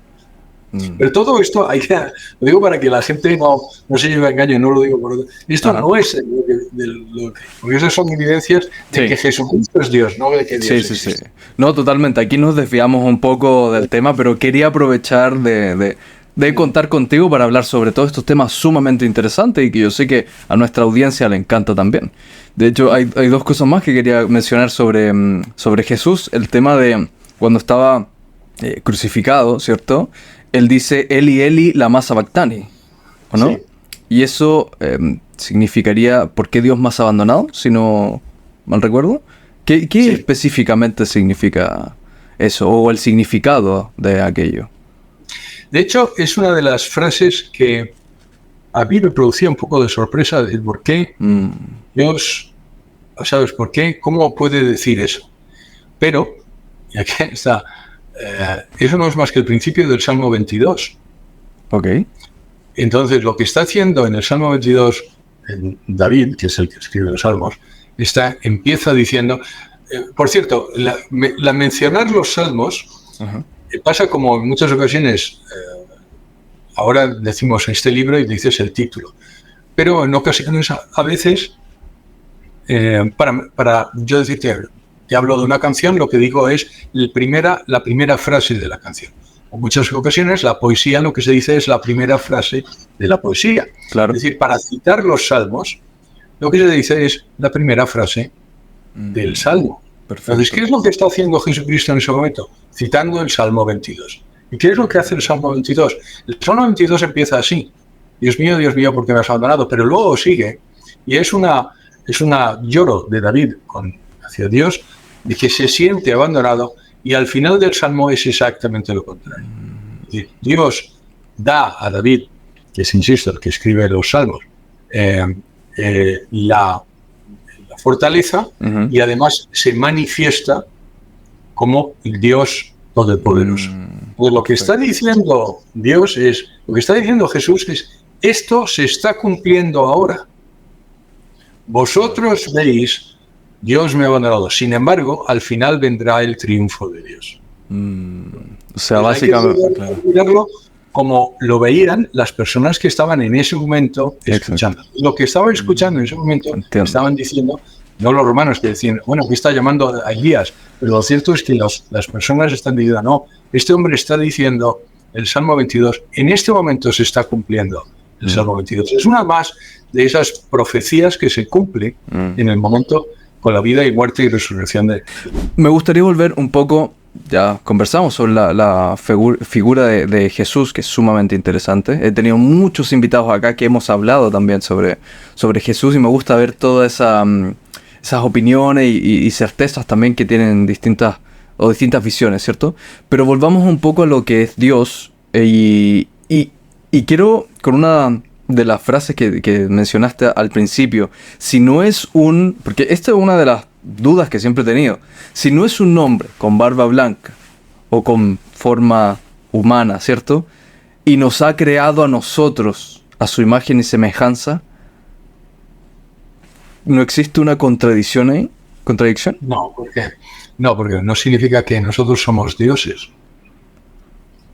Pero todo esto, lo digo para que la gente no se lleve a engaño, no lo digo por otro. Esto no es porque esas son evidencias de que Jesucristo es Dios, no de que Dios es Dios. No, totalmente. Aquí nos desviamos un poco del tema, pero quería aprovechar de contar contigo para hablar sobre todos estos temas sumamente interesantes y que yo sé que a nuestra audiencia le encanta también. De hecho, hay dos cosas más que quería mencionar sobre Jesús. El tema de cuando estaba crucificado, ¿cierto? Él dice, Eli, Eli, lama sabactani, ¿o no? Sí. Y eso significaría, ¿por qué Dios me has abandonado? Si no mal recuerdo. ¿Qué específicamente significa eso? O el significado de aquello. De hecho, es una de las frases que a mí me producía un poco de sorpresa de por qué Dios, ¿sabes por qué? ¿Cómo puede decir eso? Pero, y aquí está, eso no es más que el principio del Salmo 22. Ok. Entonces, lo que está haciendo en el Salmo 22 David, que es el que escribe los Salmos, empieza diciendo, por cierto, la mencionar los Salmos pasa como en muchas ocasiones, ahora decimos este libro y dices el título, pero en ocasiones a veces, para yo decirte, te hablo de una canción, lo que digo es la primera frase de la canción. En muchas ocasiones la poesía lo que se dice es la primera frase de la poesía. Claro. Es decir, para citar los salmos, lo que se dice es la primera frase del salmo. Perfecto. Entonces, ¿qué es lo que está haciendo Jesucristo en ese momento? Citando el Salmo 22. ¿Y qué es lo que hace el Salmo 22? El Salmo 22 empieza así. Dios mío, ¿por qué me has abandonado? Pero luego sigue, y es una lloro de David hacia Dios, de que se siente abandonado, y al final del Salmo es exactamente lo contrario. Es decir, Dios da a David, que es, insisto, el que escribe los Salmos, la fortaleza, y además se manifiesta como el Dios todopoderoso. Pues lo que está diciendo Dios lo que está diciendo Jesús es, esto se está cumpliendo ahora. Vosotros veis, Dios me ha abandonado. Sin embargo, al final vendrá el triunfo de Dios. O sea, básicamente... Hay que mirarlo como lo veían las personas que estaban en ese momento escuchando. Lo que estaban escuchando en ese momento estaban diciendo, no los romanos que decían, bueno, que está llamando a Elías, pero lo cierto es que las personas están diciendo, no, este hombre está diciendo el Salmo 22, en este momento se está cumpliendo el Salmo 22. Es una más de esas profecías que se cumplen en el momento con la vida y muerte y resurrección de... Me gustaría volver un poco, ya conversamos sobre la figura de Jesús, que es sumamente interesante. He tenido muchos invitados acá que hemos hablado también sobre Jesús y me gusta ver todas esas opiniones y certezas también que tienen distintas visiones, ¿cierto? Pero volvamos un poco a lo que es Dios y quiero, con una de las frases que mencionaste al principio, si no es porque esta es una de las dudas que siempre he tenido, si no es un hombre con barba blanca o con forma humana, ¿cierto? Y nos ha creado a nosotros a su imagen y semejanza, ¿no existe una contradicción ahí? ¿Contradicción? No, porque no significa que nosotros somos dioses.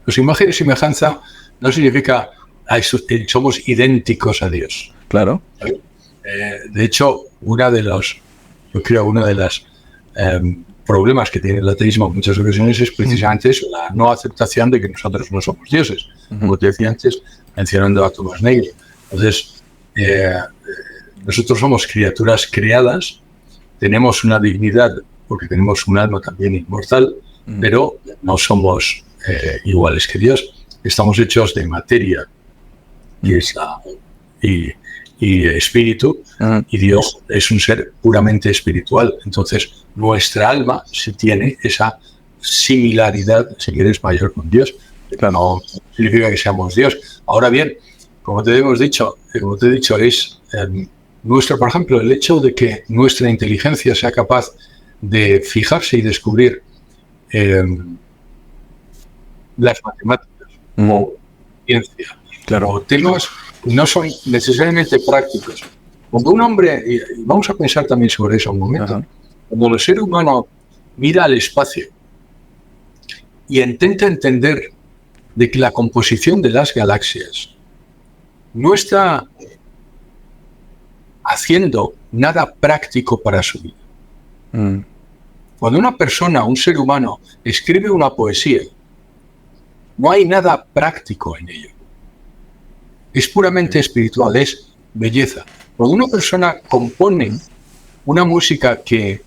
Su imagen y semejanza no significa somos idénticos a Dios. Claro. De hecho, uno de los problemas que tiene el ateísmo en muchas ocasiones es precisamente eso, la no aceptación de que nosotros no somos dioses. Como te decía antes, mencionando a Tomás Nagel. Entonces, nosotros somos criaturas creadas, tenemos una dignidad porque tenemos un alma también inmortal, pero no somos iguales que Dios. Estamos hechos de materia y espíritu, y Dios es un ser puramente espiritual. Entonces, nuestra alma sí tiene esa similaridad, si quieres, mayor con Dios. No significa que seamos Dios. Ahora bien, como te he dicho, es por ejemplo, el hecho de que nuestra inteligencia sea capaz de fijarse y descubrir las matemáticas o ciencia, o temas que no son necesariamente prácticos. Cuando un hombre, y vamos a pensar también sobre eso un momento, cuando el ser humano mira al espacio y intenta entender de que la composición de las galaxias no está haciendo nada práctico para su vida. Cuando una persona, un ser humano, escribe una poesía, no hay nada práctico en ello. Es puramente espiritual, es belleza. Cuando una persona compone una música que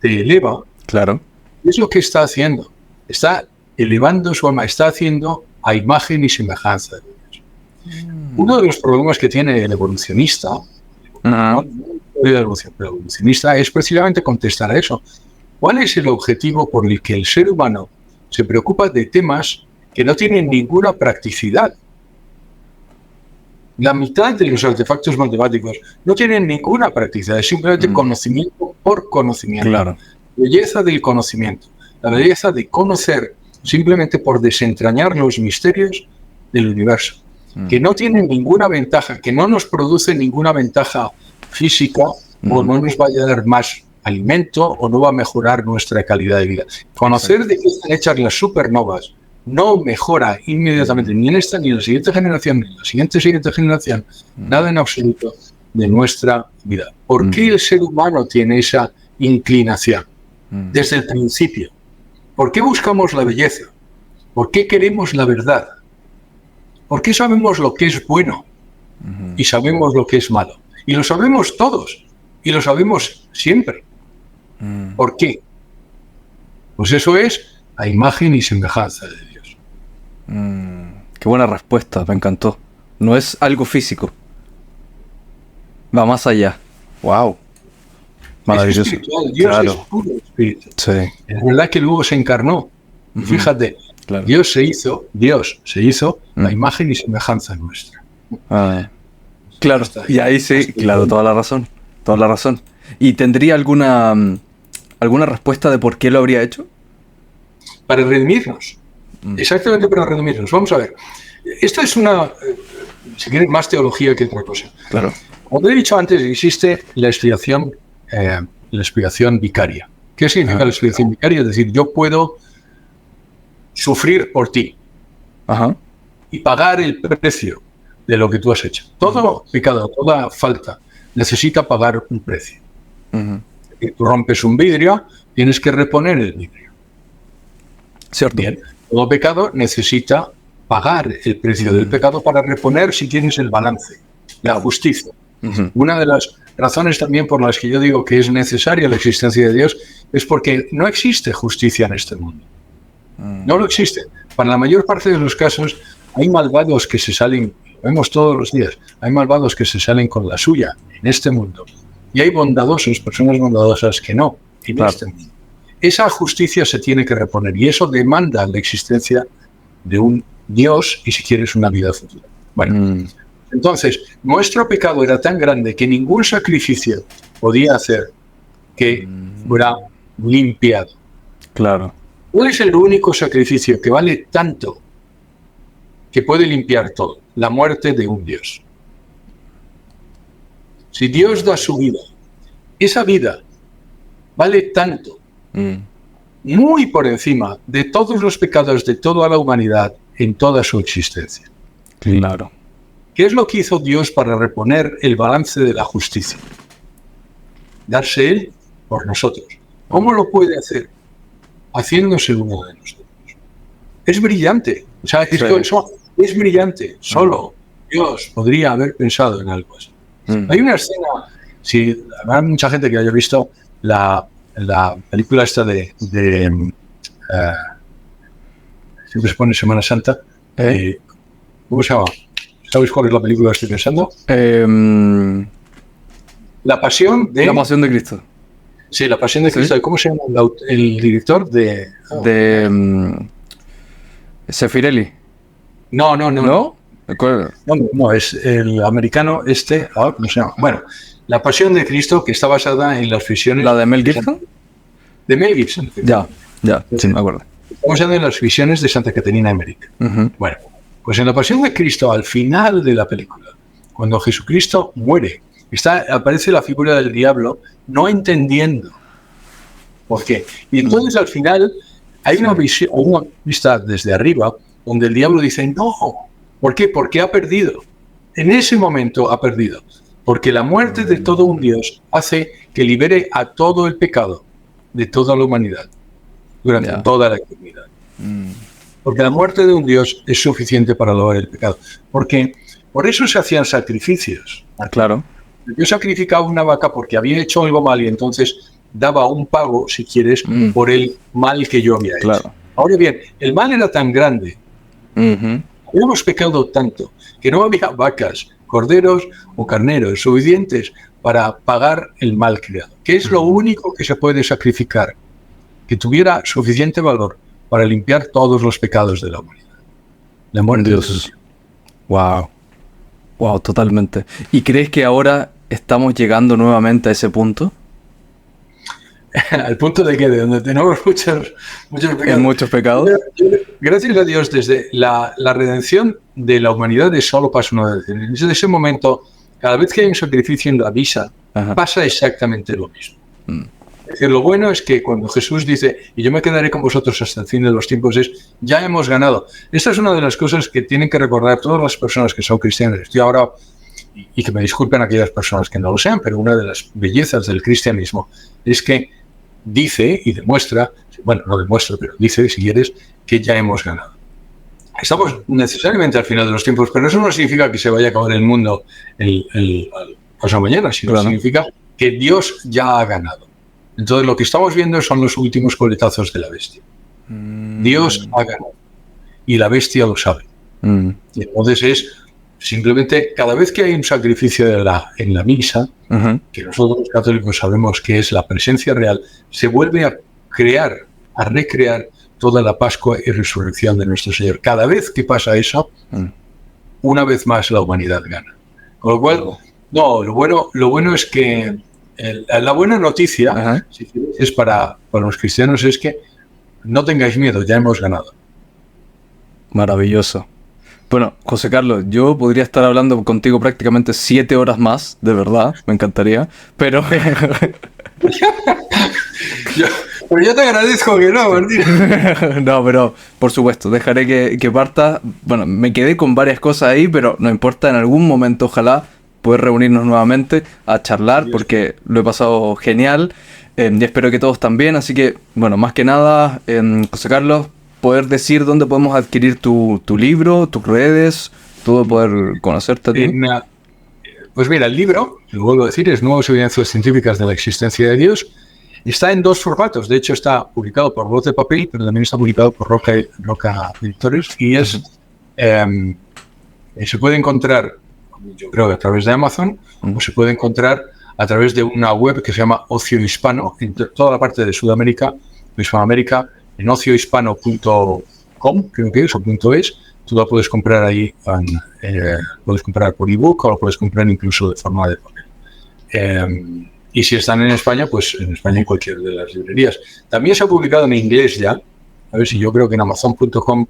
te eleva, claro, es lo que está haciendo. Está elevando su alma, está haciendo a imagen y semejanza de Dios. Uno de los problemas que tiene el evolucionista, el evolucionista es precisamente contestar a eso. ¿Cuál es el objetivo por el que el ser humano se preocupa de temas que no tienen ninguna practicidad? La mitad de los artefactos matemáticos no tienen ninguna practicidad, es simplemente conocimiento por conocimiento. Claro. Belleza del conocimiento, la belleza de conocer simplemente por desentrañar los misterios del universo, que no tienen ninguna ventaja, que no nos produce ninguna ventaja física, o no nos va a dar más alimento, o no va a mejorar nuestra calidad de vida. Conocer de qué están hechas las supernovas no mejora inmediatamente, ni en esta, ni en la siguiente generación, ni en la siguiente generación, nada en absoluto de nuestra vida. ¿Por qué el ser humano tiene esa inclinación? Desde el principio. ¿Por qué buscamos la belleza? ¿Por qué queremos la verdad? ¿Por qué sabemos lo que es bueno y sabemos lo que es malo? Y lo sabemos todos, y lo sabemos siempre. ¿Por qué? Pues eso es a imagen y semejanza de Dios. Qué buena respuesta, me encantó. No es algo físico. Va más allá. Wow. Maravilloso. Es espiritual. Dios es puro espíritu. Sí. Es verdad que luego se encarnó. Fíjate, claro. Dios se hizo la imagen y semejanza nuestra. Claro, y ahí sí, claro, toda la razón. ¿Y tendría alguna respuesta de por qué lo habría hecho? Para redimirnos. Exactamente, para redimirnos. Vamos a ver. Esto es si quieren, más teología que otra cosa. Claro. Como te he dicho antes, existe la expiación vicaria. ¿Qué significa la expiación vicaria? Es decir, yo puedo sufrir por ti Ajá. y pagar el precio de lo que tú has hecho. Todo pecado, toda falta necesita pagar un precio. Ujú. Si tú rompes un vidrio, tienes que reponer el vidrio. Cierto. Bien, todo pecado necesita pagar el precio del pecado para reponer, si tienes el balance, la justicia. Ujú. Una de las razones también por las que yo digo que es necesaria la existencia de Dios es porque no existe justicia en este mundo. No lo existe. Para la mayor parte de los casos hay malvados que se salen, lo vemos todos los días, hay malvados que se salen con la suya en este mundo y hay bondadosos, personas bondadosas que no en Claro. este mundo. Esa justicia se tiene que reponer y eso demanda la existencia de un Dios y, si quieres, una vida futura. Bueno, entonces, nuestro pecado era tan grande que ningún sacrificio podía hacer que fuera limpiado. Claro. ¿Cuál es el único sacrificio que vale tanto que puede limpiar todo? La muerte de un Dios. Si Dios da su vida, esa vida vale tanto, muy por encima de todos los pecados de toda la humanidad en toda su existencia. Claro. ¿Qué es lo que hizo Dios para reponer el balance de la justicia? Darse Él por nosotros. ¿Cómo lo puede hacer? Haciéndose uno de nosotros. Es brillante. O sea, Sí. eso es brillante. Solo Dios podría haber pensado en algo así. Hay una escena, si habrá mucha gente que haya visto la película esta siempre se pone Semana Santa. ¿Cómo se llama? ¿Sabéis cuál es la película que estoy pensando? La Pasión de... La Pasión de Cristo. Sí, La Pasión de ¿Sí? Cristo. ¿Cómo se llama el director de...? De Sefirelli. No. ¿No? ¿Cuál? No, es el americano ¿cómo se llama? Bueno, La Pasión de Cristo, que está basada en las visiones... ¿La de Mel Gibson? De Mel Gibson. Ya, sí, me acuerdo. Está basada en las visiones de Santa Caterina Emmerich. Ujú. Bueno, pues en La Pasión de Cristo, al final de la película, cuando Jesucristo muere, aparece la figura del diablo, no entendiendo por qué. Y entonces al final hay una vista desde arriba donde el diablo dice, no, ¿por qué? Porque ha perdido. En ese momento ha perdido. Porque la muerte de todo un Dios hace que libere a todo el pecado de toda la humanidad durante toda la eternidad. Porque la muerte de un Dios es suficiente para lograr el pecado. Porque por eso se hacían sacrificios. Claro. Yo sacrificaba una vaca porque había hecho algo mal y entonces daba un pago, si quieres, por el mal que yo había hecho. Claro. Ahora bien, el mal era tan grande, habíamos pecado tanto, que no había vacas, corderos o carneros suficientes para pagar el mal creado. ¿Qué es lo único que se puede sacrificar? Que tuviera suficiente valor para limpiar todos los pecados de la humanidad. La muerte de Dios. Wow, totalmente. ¿Y crees que ahora estamos llegando nuevamente a ese punto? Al punto de que de donde tenemos muchos pecados. ¿En muchos pecados? Gracias a Dios, desde la redención de la humanidad es solo paso una vez. Desde ese momento, cada vez que hay un sacrificio en la misa, pasa exactamente lo mismo. Es decir, lo bueno es que cuando Jesús dice, y yo me quedaré con vosotros hasta el fin de los tiempos, ya hemos ganado. Esta es una de las cosas que tienen que recordar todas las personas que son cristianas. Estoy ahora, y que me disculpen aquellas personas que no lo sean, pero una de las bellezas del cristianismo es que dice y demuestra, bueno, no demuestra, pero dice, si quieres, que ya hemos ganado. Estamos necesariamente al final de los tiempos, pero eso no significa que se vaya a acabar el mundo el pasado mañana, sino significa que Dios ya ha ganado. Entonces lo que estamos viendo son los últimos coletazos de la bestia. Dios ha ganado y la bestia lo sabe. Y entonces es simplemente cada vez que hay un sacrificio en la misa, que nosotros los católicos sabemos que es la presencia real, se vuelve a recrear toda la Pascua y resurrección de nuestro Señor. Cada vez que pasa eso, una vez más la humanidad gana. Con lo cual, lo bueno es que la buena noticia, si quieres, es para los cristianos, es que no tengáis miedo, ya hemos ganado. Maravilloso. Bueno, José Carlos, yo podría estar hablando contigo prácticamente 7 horas más, de verdad, me encantaría, pero... Pero yo te agradezco que no, Martín. No, pero por supuesto, dejaré que parta. Bueno, me quedé con varias cosas ahí, pero no importa, en algún momento ojalá poder reunirnos nuevamente a charlar, porque lo he pasado genial y espero que todos también. Así que, bueno, más que nada, José Carlos, poder decir dónde podemos adquirir tu libro, tus redes, todo poder conocerte a ti. Pues mira, el libro, lo vuelvo a decir, es Nuevas evidencias científicas de la existencia de Dios. Está en 2 formatos. De hecho, está publicado por Voz de Papel, pero también está publicado por Roca Editores. Y se puede encontrar, yo creo, a través de Amazon, o se puede encontrar a través de una web que se llama Ocio Hispano, en toda la parte de Sudamérica, de Hispanoamérica, en ociohispano.com, creo que es, o .es. Tú la puedes comprar ahí, puedes comprar por ebook o lo puedes comprar incluso de forma de papel. Y si están en España, pues en España en cualquier de las librerías. También se ha publicado en inglés ya. A ver si yo creo que en Amazon.com,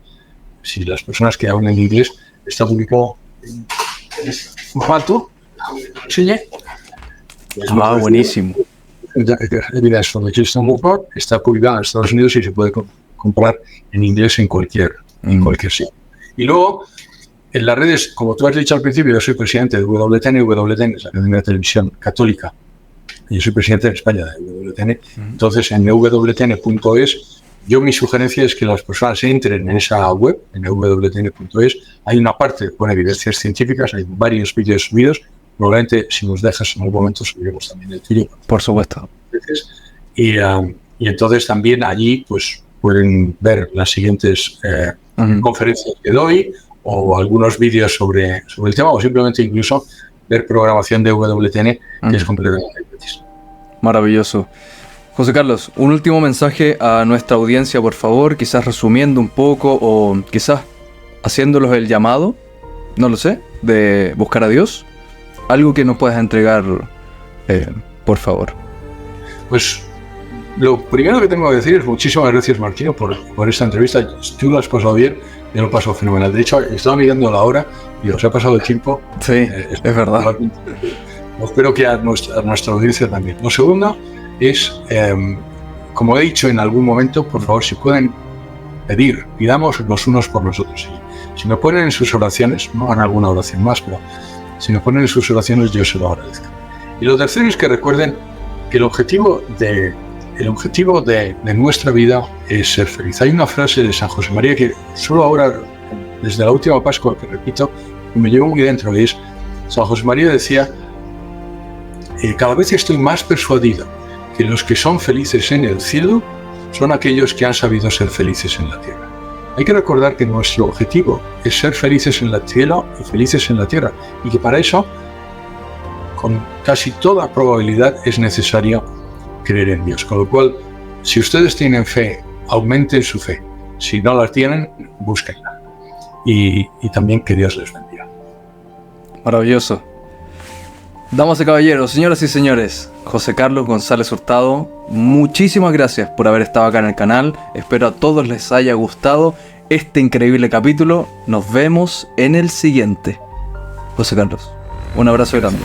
si las personas que hablan inglés, está publicado en formato. ¿Sí? Buenísimo. Evidence from the Christian Book está publicado en Estados Unidos y se puede comprar en inglés en cualquier sitio. Y luego, en las redes, como tú has dicho al principio, yo soy presidente de WTN. WTN es la Academia de Televisión Católica. Yo soy presidente en España de WTN. Entonces, en wtn.es, mi sugerencia es que las personas entren en esa web, en wtn.es. Hay una parte con evidencias científicas, hay varios vídeos subidos. Probablemente, si nos dejas en algún momento, subiremos también el tuyo. Por supuesto. Y entonces también allí pues pueden ver las siguientes conferencias que doy o algunos vídeos sobre el tema, o simplemente incluso ver programación de WTN, que es completamente gratis. Maravilloso. José Carlos, un último mensaje a nuestra audiencia, por favor, quizás resumiendo un poco o quizás haciéndolos el llamado, no lo sé, de buscar a Dios. Algo que nos puedas entregar, por favor. Pues lo primero que tengo que decir es muchísimas gracias, Martino, por esta entrevista. Tú lo has pasado bien, yo lo paso fenomenal. De hecho, estaba mirando la hora y os ha pasado el tiempo. Sí, es verdad. Espero que a nuestra audiencia también. Lo segundo es, como he dicho en algún momento, por favor, si pueden pidamos los unos por los otros. Si me ponen en sus oraciones, no hagan alguna oración más, pero si me ponen en sus oraciones, yo se lo agradezco. Y lo tercero es que recuerden que el objetivo de nuestra vida es ser feliz. Hay una frase de San José María que solo ahora, desde la última Pascua, que repito, me llevo muy dentro, y es, San José María decía, cada vez estoy más persuadido que los que son felices en el cielo son aquellos que han sabido ser felices en la tierra. Hay que recordar que nuestro objetivo es ser felices en el cielo y felices en la tierra, y que para eso, con casi toda probabilidad, es necesario creer en Dios. Con lo cual, si ustedes tienen fe, aumenten su fe. Si no la tienen, búsquenla. Y también que Dios les bendiga. Maravilloso. Damas y caballeros, señoras y señores, José Carlos González Hurtado, muchísimas gracias por haber estado acá en el canal. Espero a todos les haya gustado este increíble capítulo. Nos vemos en el siguiente. José Carlos, un abrazo grande.